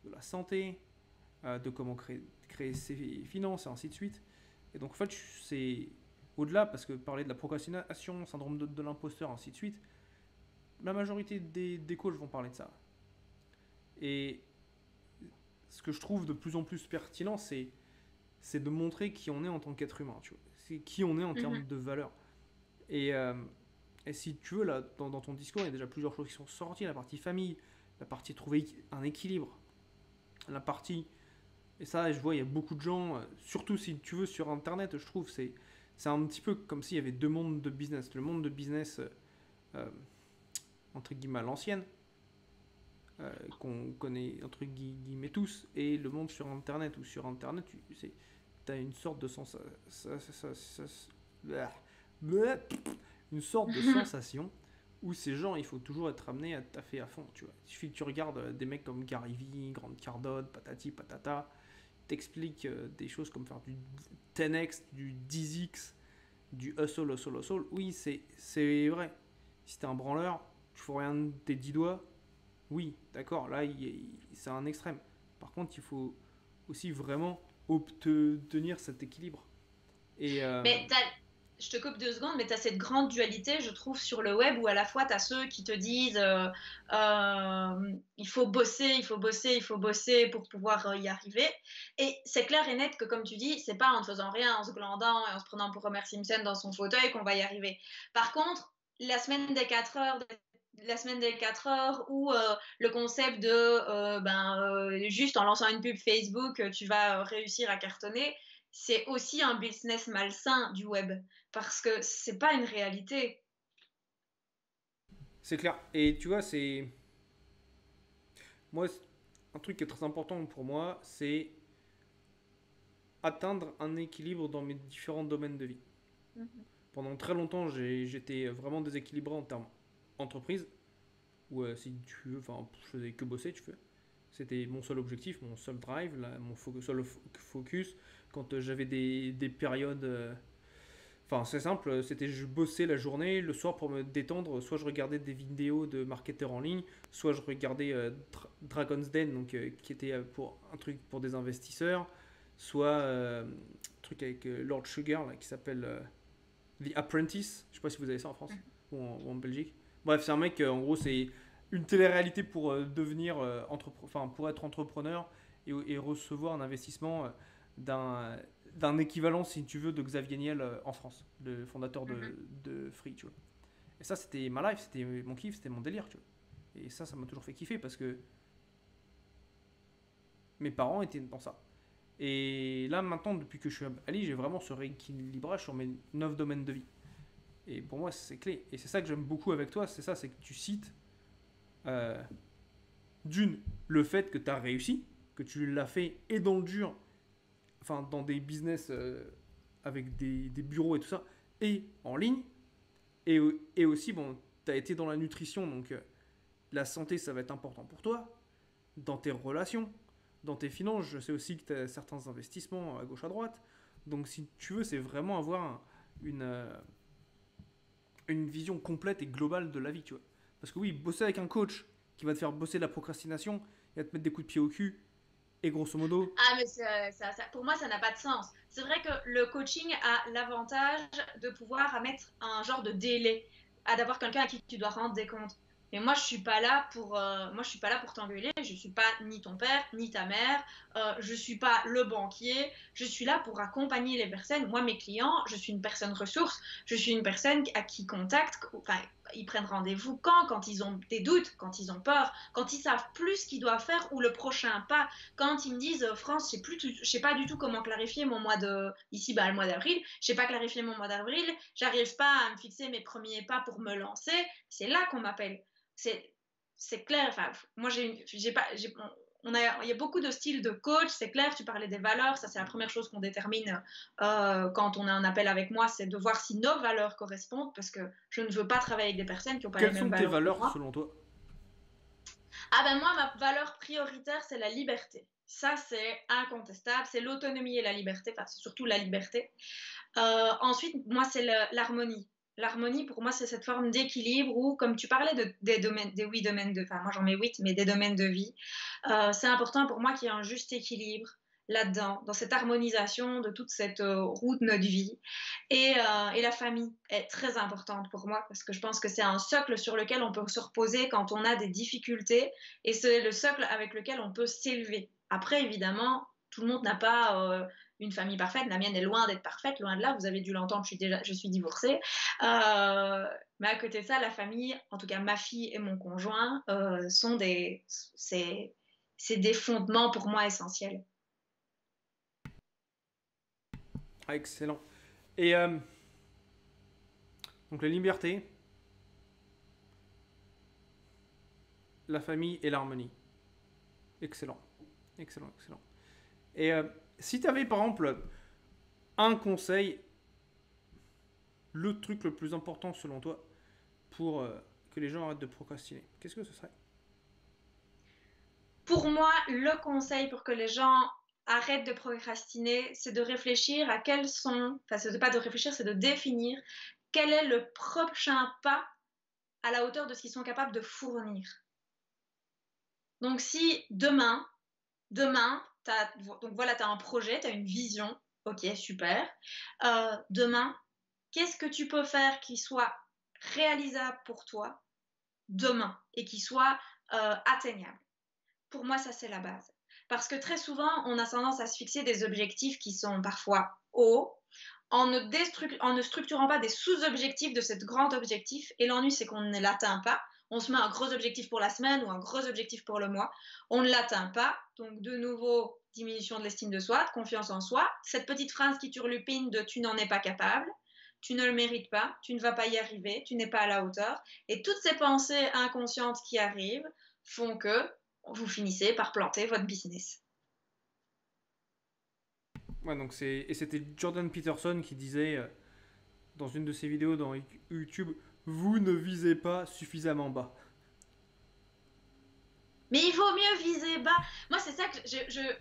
de la santé, de comment créer ses finances et ainsi de suite. Et donc en fait, c'est au-delà, parce que parler de la procrastination, syndrome de l'imposteur, ainsi de suite, la majorité des coachs vont parler de ça. Et ce que je trouve de plus en plus pertinent, c'est de montrer qui on est en tant qu'être humain, tu vois. C'est qui on est en mhm. termes de valeurs. Et, euh, et si tu veux, là, dans ton discours, il y a déjà plusieurs choses qui sont sorties. La partie famille, la partie trouver un équilibre, la partie... Et ça, je vois, il y a beaucoup de gens, surtout si tu veux, sur Internet, je trouve, c'est un petit peu comme s'il y avait deux mondes de business. Le monde de business, euh, entre guillemets, à l'ancienne, qu'on connaît entre guillemets tous, et le monde sur Internet, où sur Internet, tu as une sorte de une sorte de sensation où ces gens, il faut toujours être amené à taffer à fond, tu vois. Il suffit que tu regardes des mecs comme Gary Vee, Grant Cardone, patati patata, t'expliquent des choses comme faire du 10x, du 10x, du hustle, hustle, hustle. Oui, c'est vrai. Si t'es un branleur, tu fais rien de tes 10 doigts, oui, d'accord, là, c'est un extrême. Par contre, il faut aussi vraiment obtenir cet équilibre. Et Mais je te coupe 2 secondes, mais tu as cette grande dualité, je trouve, sur le web où à la fois tu as ceux qui te disent il faut bosser, il faut bosser, il faut bosser pour pouvoir y arriver. Et c'est clair et net que, comme tu dis, c'est pas en ne faisant rien, en se glandant et en se prenant pour Homer Simpson dans son fauteuil qu'on va y arriver. Par contre, la semaine des 4 heures, la semaine des 4 heures ou le concept de juste en lançant une pub Facebook, tu vas réussir à cartonner, c'est aussi un business malsain du web parce que c'est pas une réalité. c'est clair. Et tu vois, c'est. Moi, un truc qui est très important pour moi, c'est atteindre un équilibre dans mes différents domaines de vie. Mhm. Pendant très longtemps, j'étais vraiment déséquilibré en termes entreprise, où si tu veux, enfin, je faisais que bosser, tu fais. C'était mon seul objectif, mon seul drive, là, mon seul focus. Quand j'avais des périodes. Enfin, c'est simple, c'était je bossais la journée, le soir pour me détendre, soit je regardais des vidéos de marketeurs en ligne, soit je regardais Dragon's Den, donc, qui était pour un truc pour des investisseurs, soit un truc avec Lord Sugar là, qui s'appelle The Apprentice. Je sais pas si vous avez ça en France ou en Belgique. Bref, c'est un mec, en gros, c'est une télé-réalité pour devenir enfin, pour être entrepreneur et recevoir un investissement d'un équivalent, si tu veux, de Xavier Niel en France, le fondateur Mhm. de Free, tu vois. Et ça, c'était ma life, c'était mon kiff, c'était mon délire, tu vois. Et ça m'a toujours fait kiffer parce que mes parents étaient dans ça. Et là, maintenant, depuis que je suis à Bali, j'ai vraiment ce rééquilibrage sur mes 9 domaines de vie. Et pour moi, c'est clé. Et c'est ça que j'aime beaucoup avec toi, c'est ça, c'est que tu cites, euh, d'une, le fait que tu as réussi, que tu l'as fait et dans le dur, enfin, dans des business avec des bureaux et tout ça, et en ligne. Et aussi, bon, tu as été dans la nutrition, donc la santé, ça va être important pour toi, dans tes relations, dans tes finances, je sais aussi que tu as certains investissements à gauche à droite. Donc si tu veux, c'est vraiment avoir une, une vision complète et globale de la vie, tu vois. Parce que oui, bosser avec un coach qui va te faire bosser de la procrastination, il va te mettre des coups de pied au cul, et grosso modo, Ah, mais pour moi, ça n'a pas de sens. C'est vrai que le coaching a l'avantage de pouvoir mettre un genre de délai, d'avoir quelqu'un à qui tu dois rendre des comptes. Mais moi, je suis pas là pour t'engueuler. Je suis pas ni ton père, ni ta mère. Je suis pas le banquier. Je suis là pour accompagner les personnes. Moi, mes clients, je suis une personne ressource. Je suis une personne à qui contacte. Enfin, ils prennent rendez-vous quand ils ont des doutes, quand ils ont peur, quand ils savent plus ce qu'ils doivent faire ou le prochain pas. Quand ils me disent France, je sais pas du tout comment clarifier mon mois de ici le mois d'avril, je sais pas clarifier mon mois d'avril, j'arrive pas à me fixer mes premiers pas pour me lancer, c'est là qu'on m'appelle. C'est clair, enfin moi j'ai pas il y a beaucoup de styles de coach, c'est clair, tu parlais des valeurs, ça c'est la première chose qu'on détermine quand on a un appel avec moi, c'est de voir si nos valeurs correspondent, parce que je ne veux pas travailler avec des personnes qui n'ont pas les quelles mêmes sont tes valeurs que valeurs moi. selon toi? Ah ben moi, ma valeur prioritaire, c'est la liberté. Ça, c'est incontestable. C'est l'autonomie et la liberté. Enfin, c'est surtout la liberté. Ensuite, moi, c'est l'harmonie. L'harmonie, pour moi, c'est cette forme d'équilibre où, comme tu parlais des domaines, des 8 domaines de, enfin, moi j'en mets 8, mais des domaines de vie, c'est important pour moi qu'il y ait un juste équilibre là-dedans, dans cette harmonisation de toute cette route de notre vie. Et la famille est très importante pour moi parce que je pense que c'est un socle sur lequel on peut se reposer quand on a des difficultés et c'est le socle avec lequel on peut s'élever. Après, évidemment, tout le monde n'a pas une famille parfaite. La mienne est loin d'être parfaite, loin de là. Vous avez dû l'entendre, je suis divorcée. Mais à côté de ça, la famille, en tout cas ma fille et mon conjoint, c'est des fondements pour moi essentiels. Ah, excellent. Et donc la liberté, la famille et l'harmonie. Excellent. Excellent, excellent. Et si tu avais par exemple un conseil, le truc le plus important selon toi pour que les gens arrêtent de procrastiner, qu'est-ce que ce serait? Pour moi, le conseil pour que les gens arrêtent de procrastiner, c'est de réfléchir à quels sont, enfin, c'est pas de réfléchir, c'est de définir quel est le prochain pas à la hauteur de ce qu'ils sont capables de fournir. Donc, si demain, donc voilà, tu as un projet, tu as une vision, ok, super. Demain, qu'est-ce que tu peux faire qui soit réalisable pour toi demain et qui soit atteignable? Pour moi, ça, c'est la base. Parce que très souvent, on a tendance à se fixer des objectifs qui sont parfois hauts, en ne structurant pas des sous-objectifs de ce grand objectif. Et l'ennui, c'est qu'on ne l'atteint pas. On se met un gros objectif pour la semaine ou un gros objectif pour le mois. On ne l'atteint pas. Donc, de nouveau, diminution de l'estime de soi, de confiance en soi. Cette petite phrase qui turlupine de tu n'en es pas capable, tu ne le mérites pas, tu ne vas pas y arriver, tu n'es pas à la hauteur. Et toutes ces pensées inconscientes qui arrivent font que vous finissez par planter votre business. Ouais, donc et c'était Jordan Peterson qui disait dans une de ses vidéos dans YouTube, vous ne visez pas suffisamment bas. Mais il vaut mieux viser bas. Moi, c'est ça que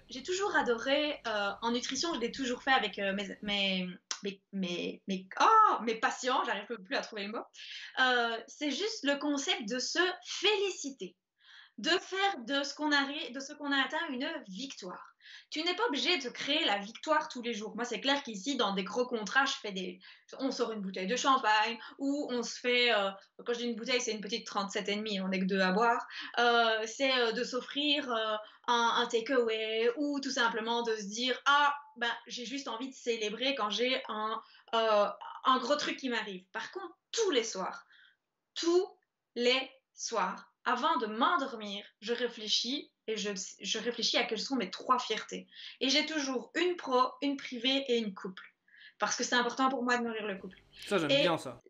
j'ai toujours adoré en nutrition. Je l'ai toujours fait avec mes patients. J'arrive plus à trouver le mot. C'est juste le concept de se féliciter, de faire de ce qu'on a atteint une victoire. Tu n'es pas obligé de créer la victoire tous les jours. Moi, c'est clair qu'ici, dans des gros contrats, on sort une bouteille de champagne ou on se fait, quand je dis une bouteille, c'est une petite 37,5, on n'est que deux à boire. C'est de s'offrir un takeaway ou tout simplement de se dire, ah, ben, j'ai juste envie de célébrer quand j'ai euh, un gros truc qui m'arrive. Par contre, tous les soirs, avant de m'endormir, je réfléchis et je réfléchis à quelles sont mes 3 fiertés. Et j'ai toujours une pro, une privée et une couple. Parce que c'est important pour moi de nourrir le couple. Ça, j'aime Et bien ça.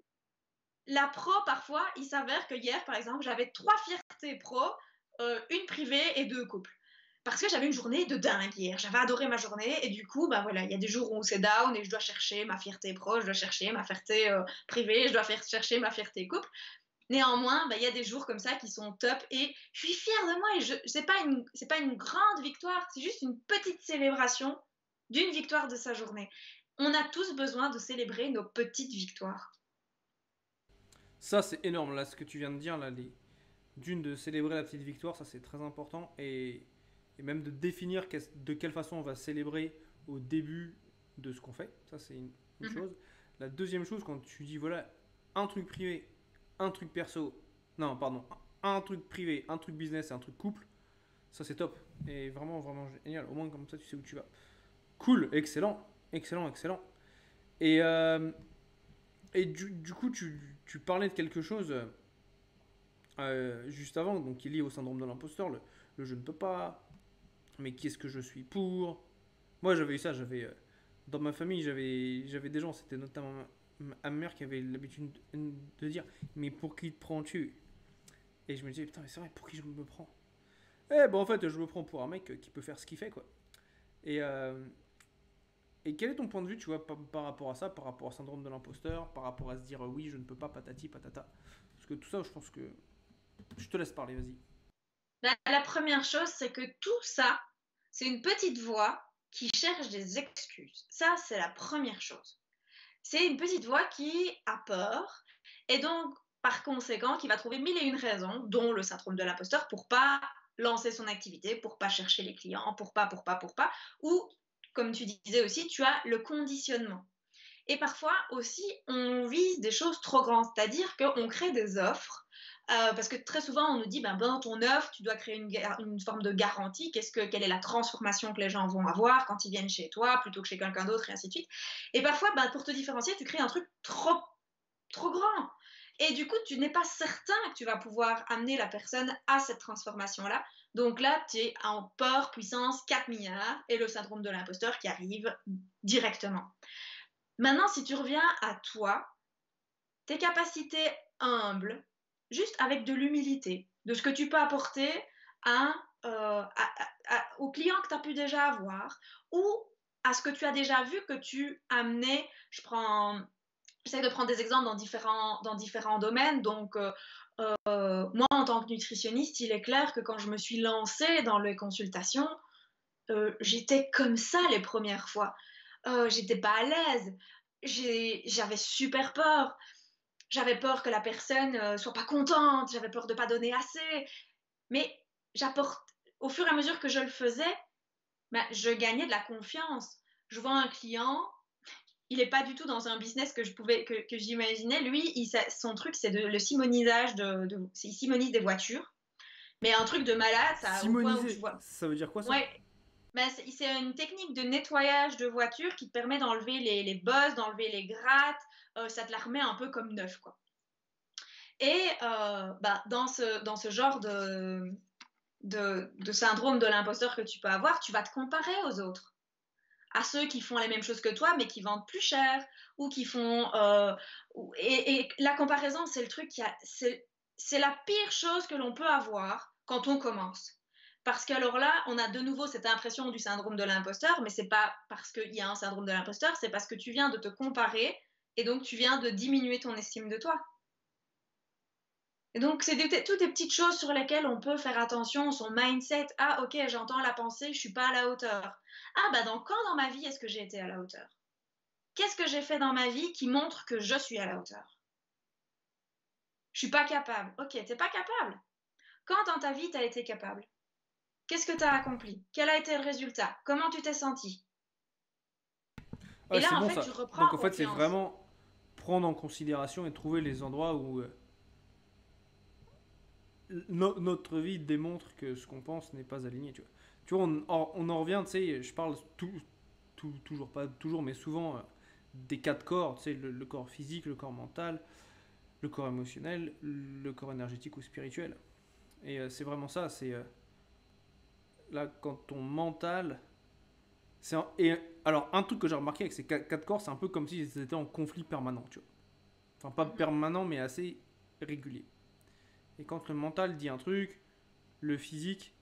la pro, parfois, il s'avère que hier, par exemple, j'avais 3 fiertés pro, une privée et 2 couples. Parce que j'avais une journée de dingue hier. J'avais adoré ma journée et du coup, bah voilà, il y a des jours où c'est down et je dois chercher ma fierté pro, je dois chercher ma fierté privée, je dois chercher ma fierté couple. Néanmoins, bah, il y a des jours comme ça qui sont top et je suis fière de moi et c'est pas une grande victoire, c'est juste une petite célébration d'une victoire de sa journée. On a tous besoin de célébrer nos petites victoires. Ça, c'est énorme, là, ce que tu viens de dire, là, d'une, de célébrer la petite victoire, ça c'est très important, et même de définir de quelle façon on va célébrer au début de ce qu'on fait, ça c'est une Mhm. chose. La deuxième chose, quand tu dis, voilà, un truc privé, un truc perso, non, pardon, un truc privé, un truc business et un truc couple, ça c'est top, et vraiment, vraiment génial, au moins comme ça tu sais où tu vas. Cool, excellent, excellent, excellent. Et, du coup, tu parlais de quelque chose juste avant, donc qui est lié au syndrome de l'imposteur, le je ne peux pas, mais qu'est-ce que je suis pour. Moi j'avais eu ça, dans ma famille j'avais des gens, c'était notamment ma mère qui avait l'habitude de dire mais pour qui te prends-tu. Et je me disais putain mais c'est vrai, pour qui je me prends. Eh ben en fait je me prends pour un mec qui peut faire ce qu'il fait quoi. Et, quel est ton point de vue tu vois par rapport à ça, par rapport au syndrome de l'imposteur, par rapport à se dire oui je ne peux pas patati patata. Parce que tout ça je pense que je te laisse parler, vas-y. La première chose, c'est que tout ça, c'est une petite voix qui cherche des excuses. Ça, c'est la première chose. C'est une petite voix qui a peur et donc, par conséquent, qui va trouver mille et une raisons, dont le syndrome de l'imposteur, pour pas lancer son activité, pour pas chercher les clients, pour pas, ou, comme tu disais aussi, tu as le conditionnement. Et parfois aussi, on vise des choses trop grandes, c'est-à-dire qu'on crée des offres. Parce que très souvent, on nous dit, ben, dans ton offre, tu dois créer une forme de garantie. Quelle est la transformation que les gens vont avoir quand ils viennent chez toi, plutôt que chez quelqu'un d'autre, et ainsi de suite. Et parfois, ben, pour te différencier, tu crées un truc trop grand. Et du coup, tu n'es pas certain que tu vas pouvoir amener la personne à cette transformation-là. Donc là, tu es en peur puissance 4 milliards et le syndrome de l'imposteur qui arrive directement. Maintenant, si tu reviens à toi, tes capacités humbles, juste avec de l'humilité, de ce que tu peux apporter à, aux clients que tu as pu déjà avoir ou à ce que tu as déjà vu que tu amenais. J'essaie de prendre des exemples dans différents domaines. Donc, moi, en tant que nutritionniste, il est clair que quand je me suis lancée dans les consultations, j'étais comme ça les premières fois. J'étais pas à l'aise. J'avais super peur. J'avais peur que la personne soit pas contente. J'avais peur de pas donner assez. Mais j'apporte, au fur et à mesure que je le faisais, ben, je gagnais de la confiance. Je vois un client, il est pas du tout dans un business que j'imaginais. Lui, son truc, c'est le simonisage il simonise des voitures. Mais un truc de malade, ça, au point où tu Simoniser, vois. ça veut dire quoi ça? Ouais, ben, c'est une technique de nettoyage de voiture qui te permet d'enlever les bosses, d'enlever les grattes. Ça te la remet un peu comme neuf, quoi. Et bah, dans ce genre de syndrome de l'imposteur que tu peux avoir, tu vas te comparer aux autres, à ceux qui font les mêmes choses que toi, mais qui vendent plus cher, ou qui font... et la comparaison, c'est le truc c'est la pire chose que l'on peut avoir quand on commence. Parce que alors là, on a de nouveau cette impression du syndrome de l'imposteur, mais c'est pas parce qu'il y a un syndrome de l'imposteur, c'est parce que tu viens de te comparer et donc tu viens de diminuer ton estime de toi. Et donc, c'est toutes des petites choses sur lesquelles on peut faire attention, son mindset. Ah, ok, j'entends la pensée, je suis pas à la hauteur. Ah, bah, quand dans ma vie est-ce que j'ai été à la hauteur? Qu'est-ce que j'ai fait dans ma vie qui montre que je suis à la hauteur? Je suis pas capable. Ok, t'es pas capable. Quand dans ta vie t'as été capable? Qu'est-ce que t'as accompli? Quel a été le résultat? Comment tu t'es senti? Et Ouais, là, c'est en bon fait, tu ça. reprends Donc en fait, c'est confiance. vraiment prendre en considération et trouver les endroits où notre vie démontre que ce qu'on pense n'est pas aligné. Tu vois on en revient, tu sais, je parle toujours, pas toujours, mais souvent des quatre corps, tu sais, le corps physique, le corps mental, le corps émotionnel, le corps énergétique ou spirituel. Et c'est vraiment ça, c'est là quand ton mental. Et alors, un truc que j'ai remarqué avec ces quatre corps, c'est un peu comme si ils étaient en conflit permanent, tu vois. Enfin, pas Mhm. permanent, mais assez régulier. Et quand le mental dit un truc, le physique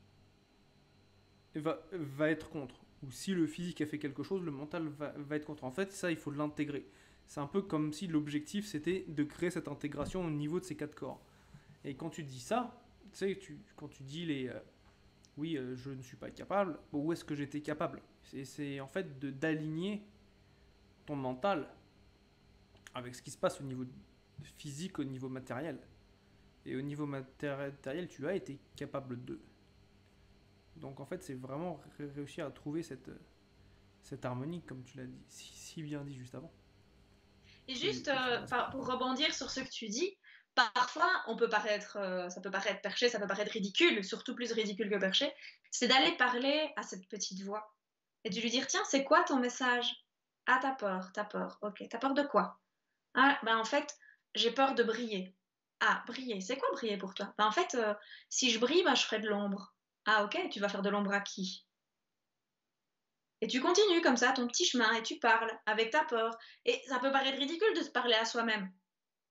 va être contre. Ou si le physique a fait quelque chose, le mental va être contre. En fait, ça, il faut l'intégrer. C'est un peu comme si l'objectif, c'était de créer cette intégration au niveau de ces quatre corps. Et quand tu dis ça, tu sais, quand tu dis oui, je ne suis pas capable, bon, où est-ce que j'étais capable? C'est en fait d'aligner ton mental avec ce qui se passe au niveau physique, au niveau matériel. Et au niveau matériel, tu as été capable de. Donc en fait, c'est vraiment réussir à trouver cette harmonie, comme tu l'as dit, si bien dit juste avant. Et Et juste tu vas rester. pour rebondir sur ce que tu dis, parfois ça peut paraître perché, ça peut paraître ridicule, surtout plus ridicule que perché, c'est d'aller parler à cette petite voix et de lui dire, tiens, c'est quoi ton message? Ah, t'as peur, ok, t'as peur de quoi? Ah, ben en fait, j'ai peur de briller. Ah, briller, c'est quoi briller pour toi? Ben en fait, si je brille, ben je ferai de l'ombre. Ah, ok, tu vas faire de l'ombre à qui? Et tu continues comme ça ton petit chemin et tu parles avec ta peur. Et ça peut paraître ridicule de se parler à soi-même,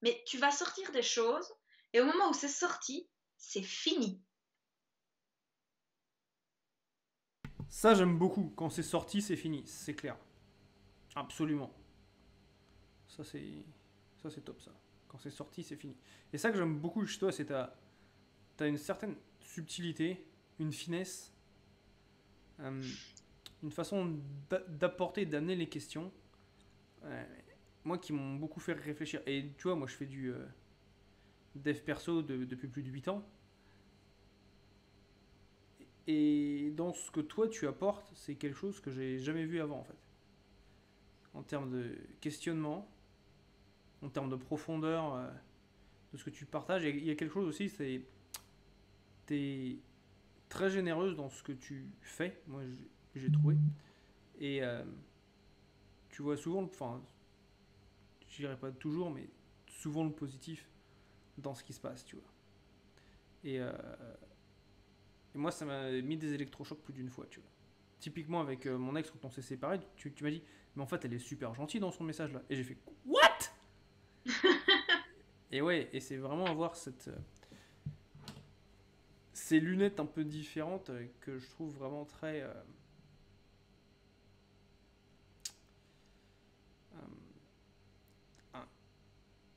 mais tu vas sortir des choses et au moment où c'est sorti, c'est fini. Ça, j'aime beaucoup. Quand c'est sorti, c'est fini, c'est clair. Absolument. Ça, c'est top, ça. Quand c'est sorti, c'est fini. Et ça que j'aime beaucoup chez toi, c'est t'as une certaine subtilité, une finesse, euh, une façon d'apporter, d'amener les questions. euh, moi, qui m'ont beaucoup fait réfléchir. Et tu vois, moi, je fais du dev perso depuis plus de 8 ans. Et dans ce que toi, tu apportes, c'est quelque chose que j'ai jamais vu avant, en fait. En termes de questionnement, en termes de profondeur de ce que tu partages. Et il y a quelque chose aussi, c'est t'es très généreuse dans ce que tu fais, moi j'ai trouvé. Et tu vois souvent, enfin, je dirais pas toujours, mais souvent le positif dans ce qui se passe, tu vois. Et, euh, et moi, ça m'a mis des électrochocs plus d'une fois, tu vois. Typiquement avec mon ex, quand on s'est séparés, tu m'as dit, mais en fait, elle est super gentille dans son message là. Et j'ai fait, what? Et ouais, et c'est vraiment avoir ces lunettes un peu différentes que je trouve vraiment très.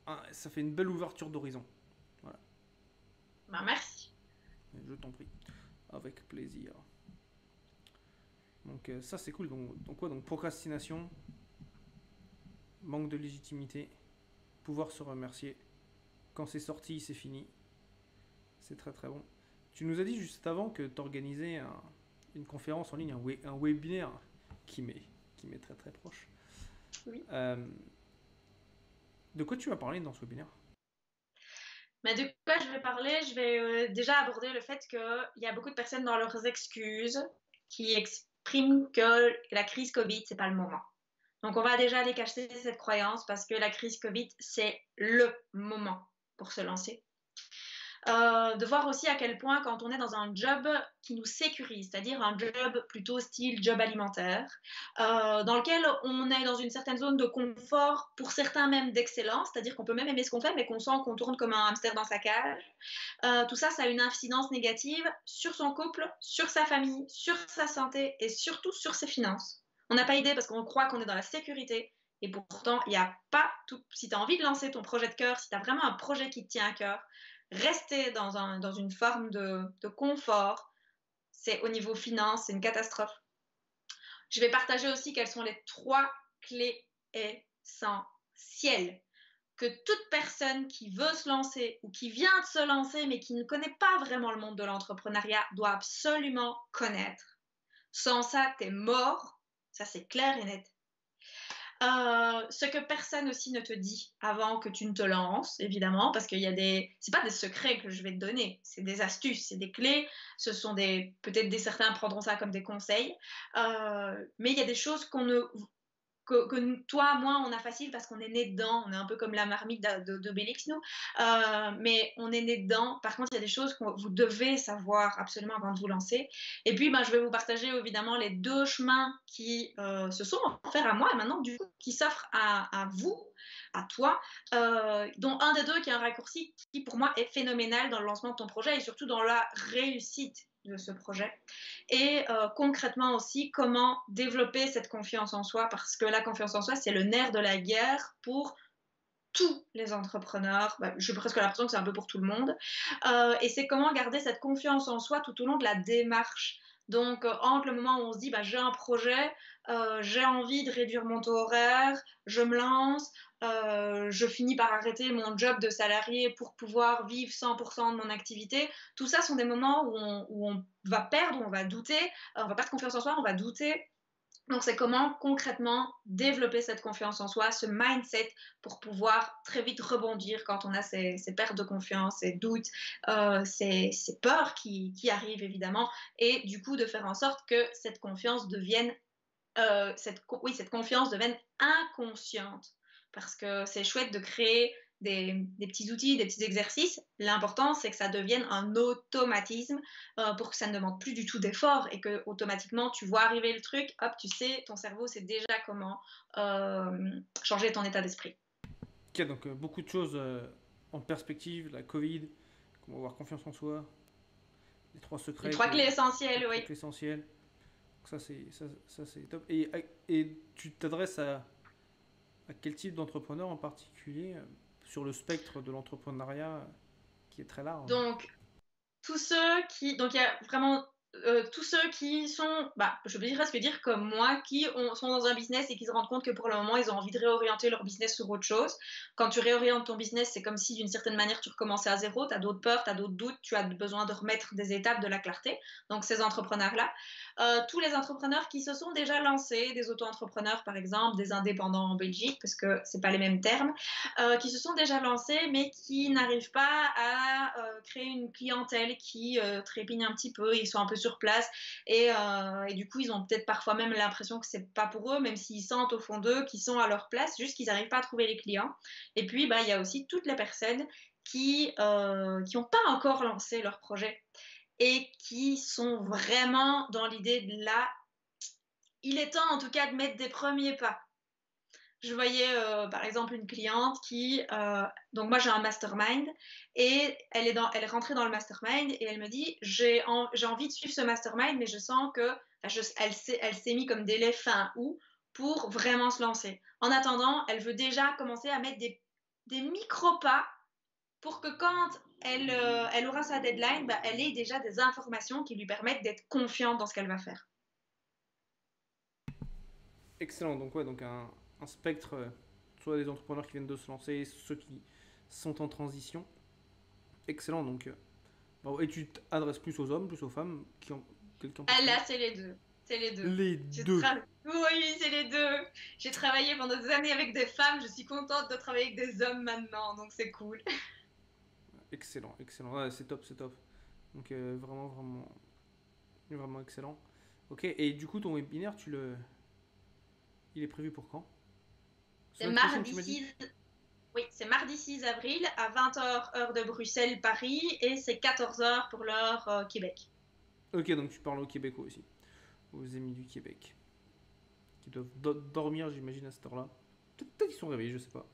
Un- ça fait une belle ouverture d'horizon. Voilà, Ben, merci. je t'en prie. Avec plaisir. Donc ça c'est cool. Donc quoi? Donc procrastination, manque de légitimité, pouvoir se remercier. Quand c'est sorti, c'est fini. C'est très très bon. Tu nous as dit juste avant que tu organisais une conférence en ligne, un webinaire qui m'est très très proche. Oui. Euh, de quoi tu vas parler dans ce webinaire? Mais de quoi je vais parler? Je vais déjà aborder le fait qu'il y a beaucoup de personnes dans leurs excuses qui expriment que la crise Covid, c'est pas le moment. Donc, on va déjà aller cacher cette croyance parce que la crise Covid, c'est le moment pour se lancer. De voir aussi à quel point quand on est dans un job qui nous sécurise, c'est-à-dire un job plutôt style job alimentaire, dans lequel on est dans une certaine zone de confort, pour certains même d'excellence, c'est-à-dire qu'on peut même aimer ce qu'on fait, mais qu'on sent qu'on tourne comme un hamster dans sa cage. Tout ça, ça a une incidence négative sur son couple, sur sa famille, sur sa santé et surtout sur ses finances. On n'a pas idée parce qu'on croit qu'on est dans la sécurité. Et pourtant, il n'y a pas tout. Si tu as envie de lancer ton projet de cœur, si tu as vraiment un projet qui te tient à cœur, rester dans une forme de confort, c'est au niveau finance, c'est une catastrophe. Je vais partager aussi quelles sont les 3 clés essentielles que toute personne qui veut se lancer ou qui vient de se lancer mais qui ne connaît pas vraiment le monde de l'entrepreneuriat doit absolument connaître. Sans ça, t'es mort. Ça, c'est clair et net. Ce que personne aussi ne te dit avant que tu ne te lances, évidemment, parce qu'il y a c'est pas des secrets que je vais te donner, c'est des astuces, c'est des clés, ce sont peut-être certains prendront ça comme des conseils, mais il y a des choses que toi, moi, on a facile parce qu'on est né dedans. On est un peu comme la marmite d'Obélix, nous. Mais on est né dedans. Par contre, il y a des choses que vous devez savoir absolument avant de vous lancer. Et puis, ben, je vais vous partager évidemment les 2 chemins qui se sont offerts à moi et maintenant, du coup, qui s'offrent à vous, à toi, dont un des 2 qui est un raccourci qui, pour moi, est phénoménal dans le lancement de ton projet et surtout dans la réussite de ce projet. Et concrètement aussi, comment développer cette confiance en soi, parce que la confiance en soi, c'est le nerf de la guerre pour tous les entrepreneurs, bah, j'ai presque l'impression que c'est un peu pour tout le monde, et c'est comment garder cette confiance en soi tout au long de la démarche. Donc, entre le moment où on se dit, bah, j'ai un projet, j'ai envie de réduire mon taux horaire, je me lance, je finis par arrêter mon job de salarié pour pouvoir vivre 100% de mon activité. Tout ça sont des moments où on va perdre, où on va douter, on va perdre confiance en soi, on va douter. Donc, c'est comment concrètement développer cette confiance en soi, ce mindset pour pouvoir très vite rebondir quand on a ces pertes de confiance, ces doutes, ces peurs qui arrivent évidemment, et du coup de faire en sorte que cette confiance devienne oui, cette confiance devienne inconsciente. Parce que c'est chouette de créer des petits outils, des petits exercices. L'important, c'est que ça devienne un automatisme pour que ça ne demande plus du tout d'effort et que automatiquement tu vois arriver le truc, hop, tu sais, ton cerveau sait déjà comment changer ton état d'esprit. Ok, donc beaucoup de choses en perspective, la Covid, comment avoir confiance en soi, les trois Les secrets, trois clés les essentielles, trois oui. clés essentielles. Donc ça c'est top. Et tu t'adresses à quel type d'entrepreneur en particulier sur le spectre de l'entrepreneuriat qui est très large? Donc, donc il y a vraiment tous ceux qui sont, bah, je peux presque dire comme moi, sont dans un business et qui se rendent compte que pour le moment, ils ont envie de réorienter leur business sur autre chose. Quand tu réorientes ton business, c'est comme si d'une certaine manière, tu recommençais à zéro, tu as d'autres peurs, tu as d'autres doutes, tu as besoin de remettre des étapes, de la clarté. Donc, ces entrepreneurs-là. Tous les entrepreneurs qui se sont déjà lancés, des auto-entrepreneurs par exemple, des indépendants en Belgique, parce que c'est pas les mêmes termes, qui se sont déjà lancés, mais qui n'arrivent pas à créer une clientèle qui trépigne un petit peu, ils sont un peu sur place, et du coup, ils ont peut-être parfois même l'impression que c'est pas pour eux, même s'ils sentent au fond d'eux qu'ils sont à leur place, juste qu'ils n'arrivent pas à trouver les clients. Et puis, bah, il y a aussi toutes les personnes qui n'ont pas encore lancé leur projet et qui sont vraiment dans l'idée de là, il est temps en tout cas de mettre des premiers pas. Je voyais par exemple une cliente donc moi j'ai un mastermind et elle est rentrée dans le mastermind et elle me dit j'ai envie de suivre ce mastermind mais je sens que elle s'est mis comme délai fin août pour vraiment se lancer. En attendant, elle veut déjà commencer à mettre des micro-pas pour que quand elle aura sa deadline, bah, elle ait déjà des informations qui lui permettent d'être confiante dans ce qu'elle va faire. Excellent, donc ouais, donc un spectre, soit des entrepreneurs qui viennent de se lancer, ceux qui sont en transition. Excellent, donc bravo. Et tu t'adresses plus aux hommes, plus aux femmes, quelqu'un en Ah particulier? là, c'est les deux. C'est les deux. Les deux. Oui, c'est les deux. J'ai travaillé pendant des années avec des femmes. Je suis contente de travailler avec des hommes maintenant, donc c'est cool. Excellent, excellent. Ouais, c'est top, c'est top. Donc vraiment, vraiment, vraiment excellent. Ok, et du coup, ton webinaire, il est prévu pour quand? C'est Semaine prochaine, tu mardi m'as dit? 6, oui, c'est mardi 6 avril à 20h heure de Bruxelles, Paris, et c'est 14h pour l'heure Québec. Ok, donc tu parles aux Québécois aussi, aux amis du Québec, qui doivent dormir, j'imagine, à cette heure-là. Peut-être qu'ils sont réveillés, je sais pas.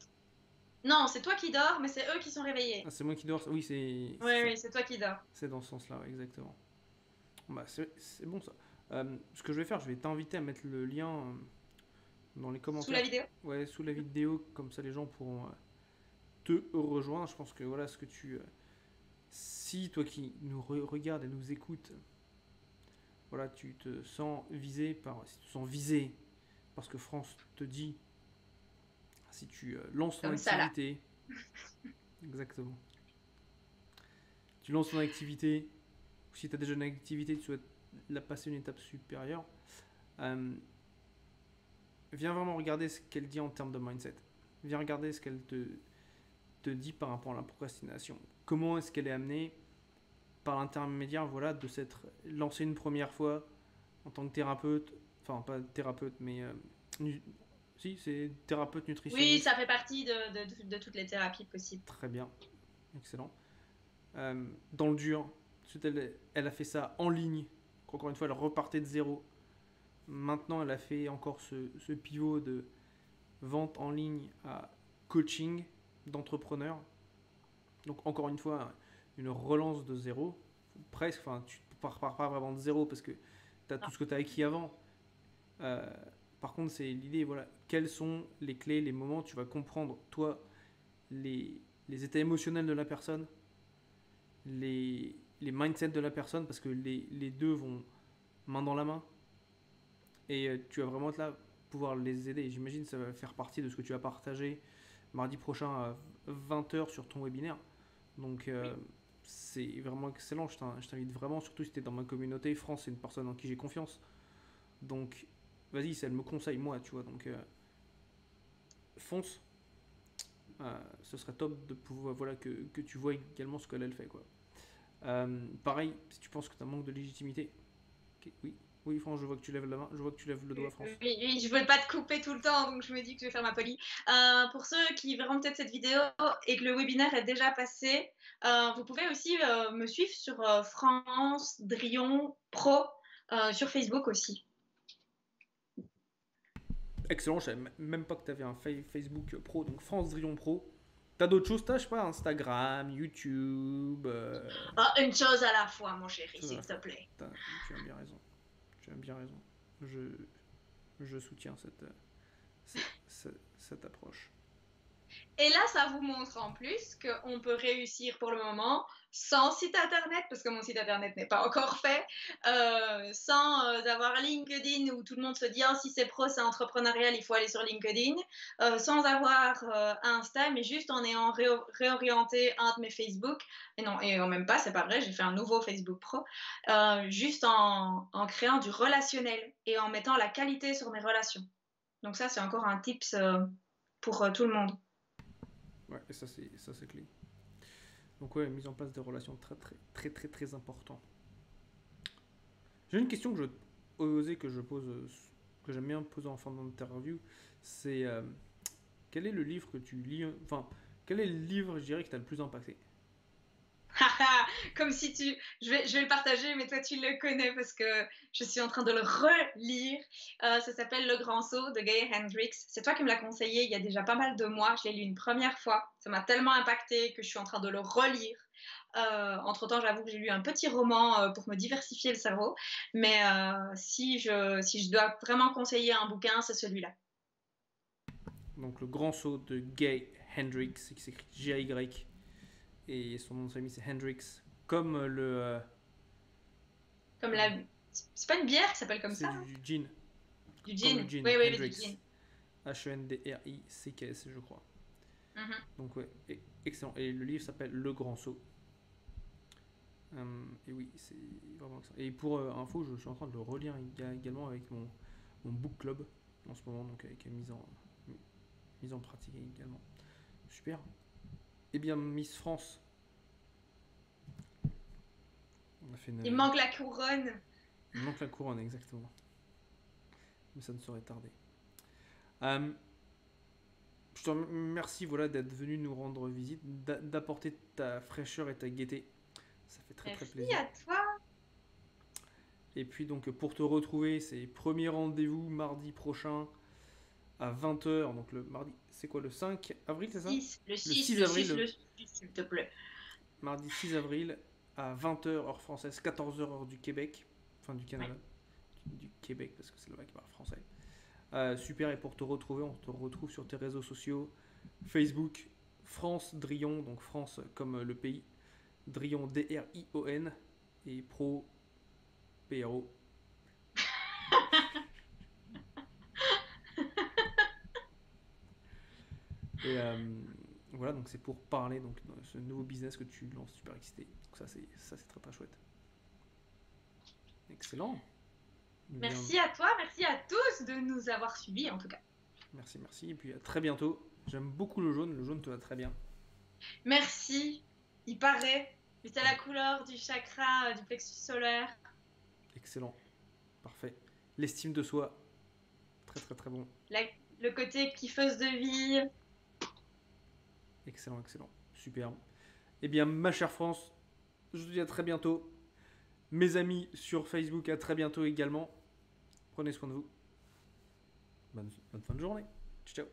Non, c'est toi qui dors, mais c'est eux qui sont réveillés. Ah, c'est moi qui dors. Oui, c'est Oui, ça. oui, c'est toi qui dors. C'est dans ce sens-là, ouais, exactement. Bah, c'est bon ça. Ce que je vais faire, je vais t'inviter à mettre le lien dans les Sous la commentaires, vidéo? ouais, sous la vidéo, comme ça les gens pourront te rejoindre. Je pense que voilà ce que si toi qui nous regardes et nous écoutes, voilà, tu te sens visé si tu te sens visé parce que France te dit, si tu lances ton Comme ça, là. activité, exactement, tu lances ton activité, ou si tu as déjà une activité, tu souhaites la passer une étape supérieure, euh, viens vraiment regarder ce qu'elle dit en termes de mindset. Viens regarder ce qu'elle te dit par rapport à la procrastination. Comment est-ce qu'elle est amenée par l'intermédiaire, voilà, de s'être lancée une première fois en tant que thérapeute, enfin pas thérapeute, mais si, c'est thérapeute Oui, nutritionniste. ça fait partie de toutes les thérapies possibles. Très bien, excellent. Dans le dur, ensuite elle a fait ça en ligne. Encore une fois, elle repartait de zéro. Maintenant, elle a fait encore ce pivot de vente en ligne à coaching d'entrepreneurs. Donc encore une fois, une relance de zéro, presque, enfin tu ne pars pas vraiment de zéro parce que tu as tout Non. ce que tu as acquis avant. Euh, Par contre, c'est l'idée, voilà, quelles sont les clés, les moments, tu vas comprendre, toi, les états émotionnels de la personne, les mindsets de la personne, parce que les deux vont main dans la main. Et tu vas vraiment être là, pouvoir les aider. J'imagine que ça va faire partie de ce que tu vas partager mardi prochain à 20h sur ton webinaire. Donc Oui. c'est vraiment excellent. Je t'invite vraiment, surtout si tu es dans ma communauté. France, c'est une personne en qui j'ai confiance. Donc vas-y, si elle me conseille, moi, tu vois. Donc fonce. Ce serait top de pouvoir, voilà, que tu vois également ce qu'elle fait, quoi. Pareil, si tu penses que tu as un manque de légitimité, oui, oui, France, je vois que tu lèves la main, je vois que tu lèves le doigt, France. Oui, je veux pas te couper tout le temps, donc je me dis que je vais faire ma polie. Pour ceux qui verront peut-être cette vidéo et que le webinaire est déjà passé, vous pouvez aussi me suivre sur France Drion Pro sur Facebook aussi. Excellent, je savais même pas que tu avais un Facebook Pro, donc France Drion Pro. T'as d'autres choses, t'as, je sais pas, Instagram, YouTube. Une chose à la fois, mon chéri, Chose à s'il la te fois. plaît. Tu as bien raison. Tu as bien raison. Je soutiens cette approche. Et là, ça vous montre en plus qu'on peut réussir pour le moment sans site internet, parce que mon site internet n'est pas encore fait, sans avoir LinkedIn où tout le monde se dit ah, si c'est pro, c'est entrepreneurial, il faut aller sur LinkedIn, sans avoir Insta, mais juste en ayant réorienté un de mes Facebook. Et non, et même pas, c'est pas vrai, j'ai fait un nouveau Facebook Pro, juste en créant du relationnel et en mettant la qualité sur mes relations. Donc ça, c'est encore un tips pour tout le monde. Ouais, et ça c'est clé. Donc ouais, mise en place des relations très important. J'ai une question que que je pose, que j'aime bien poser en fin d'interview, c'est quel est le livre que tu lis, enfin, quel est le livre, je dirais, que t'as le plus impacté? Comme si tu. Je vais le partager, mais toi, tu le connais parce que je suis en train de le relire. Ça s'appelle Le Grand Saut de Gay Hendricks. C'est toi qui me l'as conseillé il y a déjà pas mal de mois. Je l'ai lu une première fois. Ça m'a tellement impacté que je suis en train de le relire. Entre-temps, j'avoue que j'ai lu un petit roman pour me diversifier le cerveau. Mais si je dois vraiment conseiller un bouquin, c'est celui-là. Donc le grand saut de Gay Hendricks, qui s'écrit G-A-Y, et son nom de famille c'est Hendricks, comme Comme la. C'est pas une bière qui s'appelle comme c'est ça, hein? du gin, Du comme le gin. gin, Oui, oui, oui, du Hendricks, gin. H-E-N-D-R-I-C-K-S, je crois. Mhm. Donc ouais, excellent. Et le livre s'appelle Le Grand Saut. Et oui, c'est vraiment excellent. Et pour info, je suis en train de le relire également avec mon book club en ce moment, donc avec mise en pratique également. Super. Eh bien, Miss France, on a fait Il une. manque la couronne. Il manque la couronne, exactement. Mais ça ne saurait tarder. Euh, je te remercie, voilà, d'être venu nous rendre visite, d'apporter ta fraîcheur et ta gaieté. Ça fait très Merci plaisir. à toi. Et puis donc pour te retrouver, c'est premier rendez-vous mardi prochain à 20h. Donc le mardi, c'est quoi, le 5 avril, c'est ça? 6, le Le 6, 6 le avril, 6, le 6, s'il te plaît. mardi 6 avril à 20h heure française, 14h heure du Québec, enfin du Ouais. Canada, du Québec parce que c'est là-bas qui parle français. Super, et pour te retrouver, on te retrouve sur tes réseaux sociaux, Facebook, France Drion, donc France comme le pays, Drion D-R-I-O-N, et Pro, P-R-O. Et voilà, donc c'est pour parler donc, de ce nouveau business que tu lances, super excité. Donc ça c'est très chouette. Excellent. Eh bien, Merci à toi, merci à tous de nous avoir suivis en tout cas. merci. Et puis à très bientôt. J'aime beaucoup le jaune te va très bien. Merci, il paraît. C'est la couleur du chakra du plexus solaire. Excellent, parfait. L'estime de soi, très bon. La- le côté kiffeuse de vie. Excellent, superbe. Eh bien, ma chère France, je te dis à très bientôt. Mes amis sur Facebook, à très bientôt également. Prenez soin de vous. Bonne fin de journée. Ciao.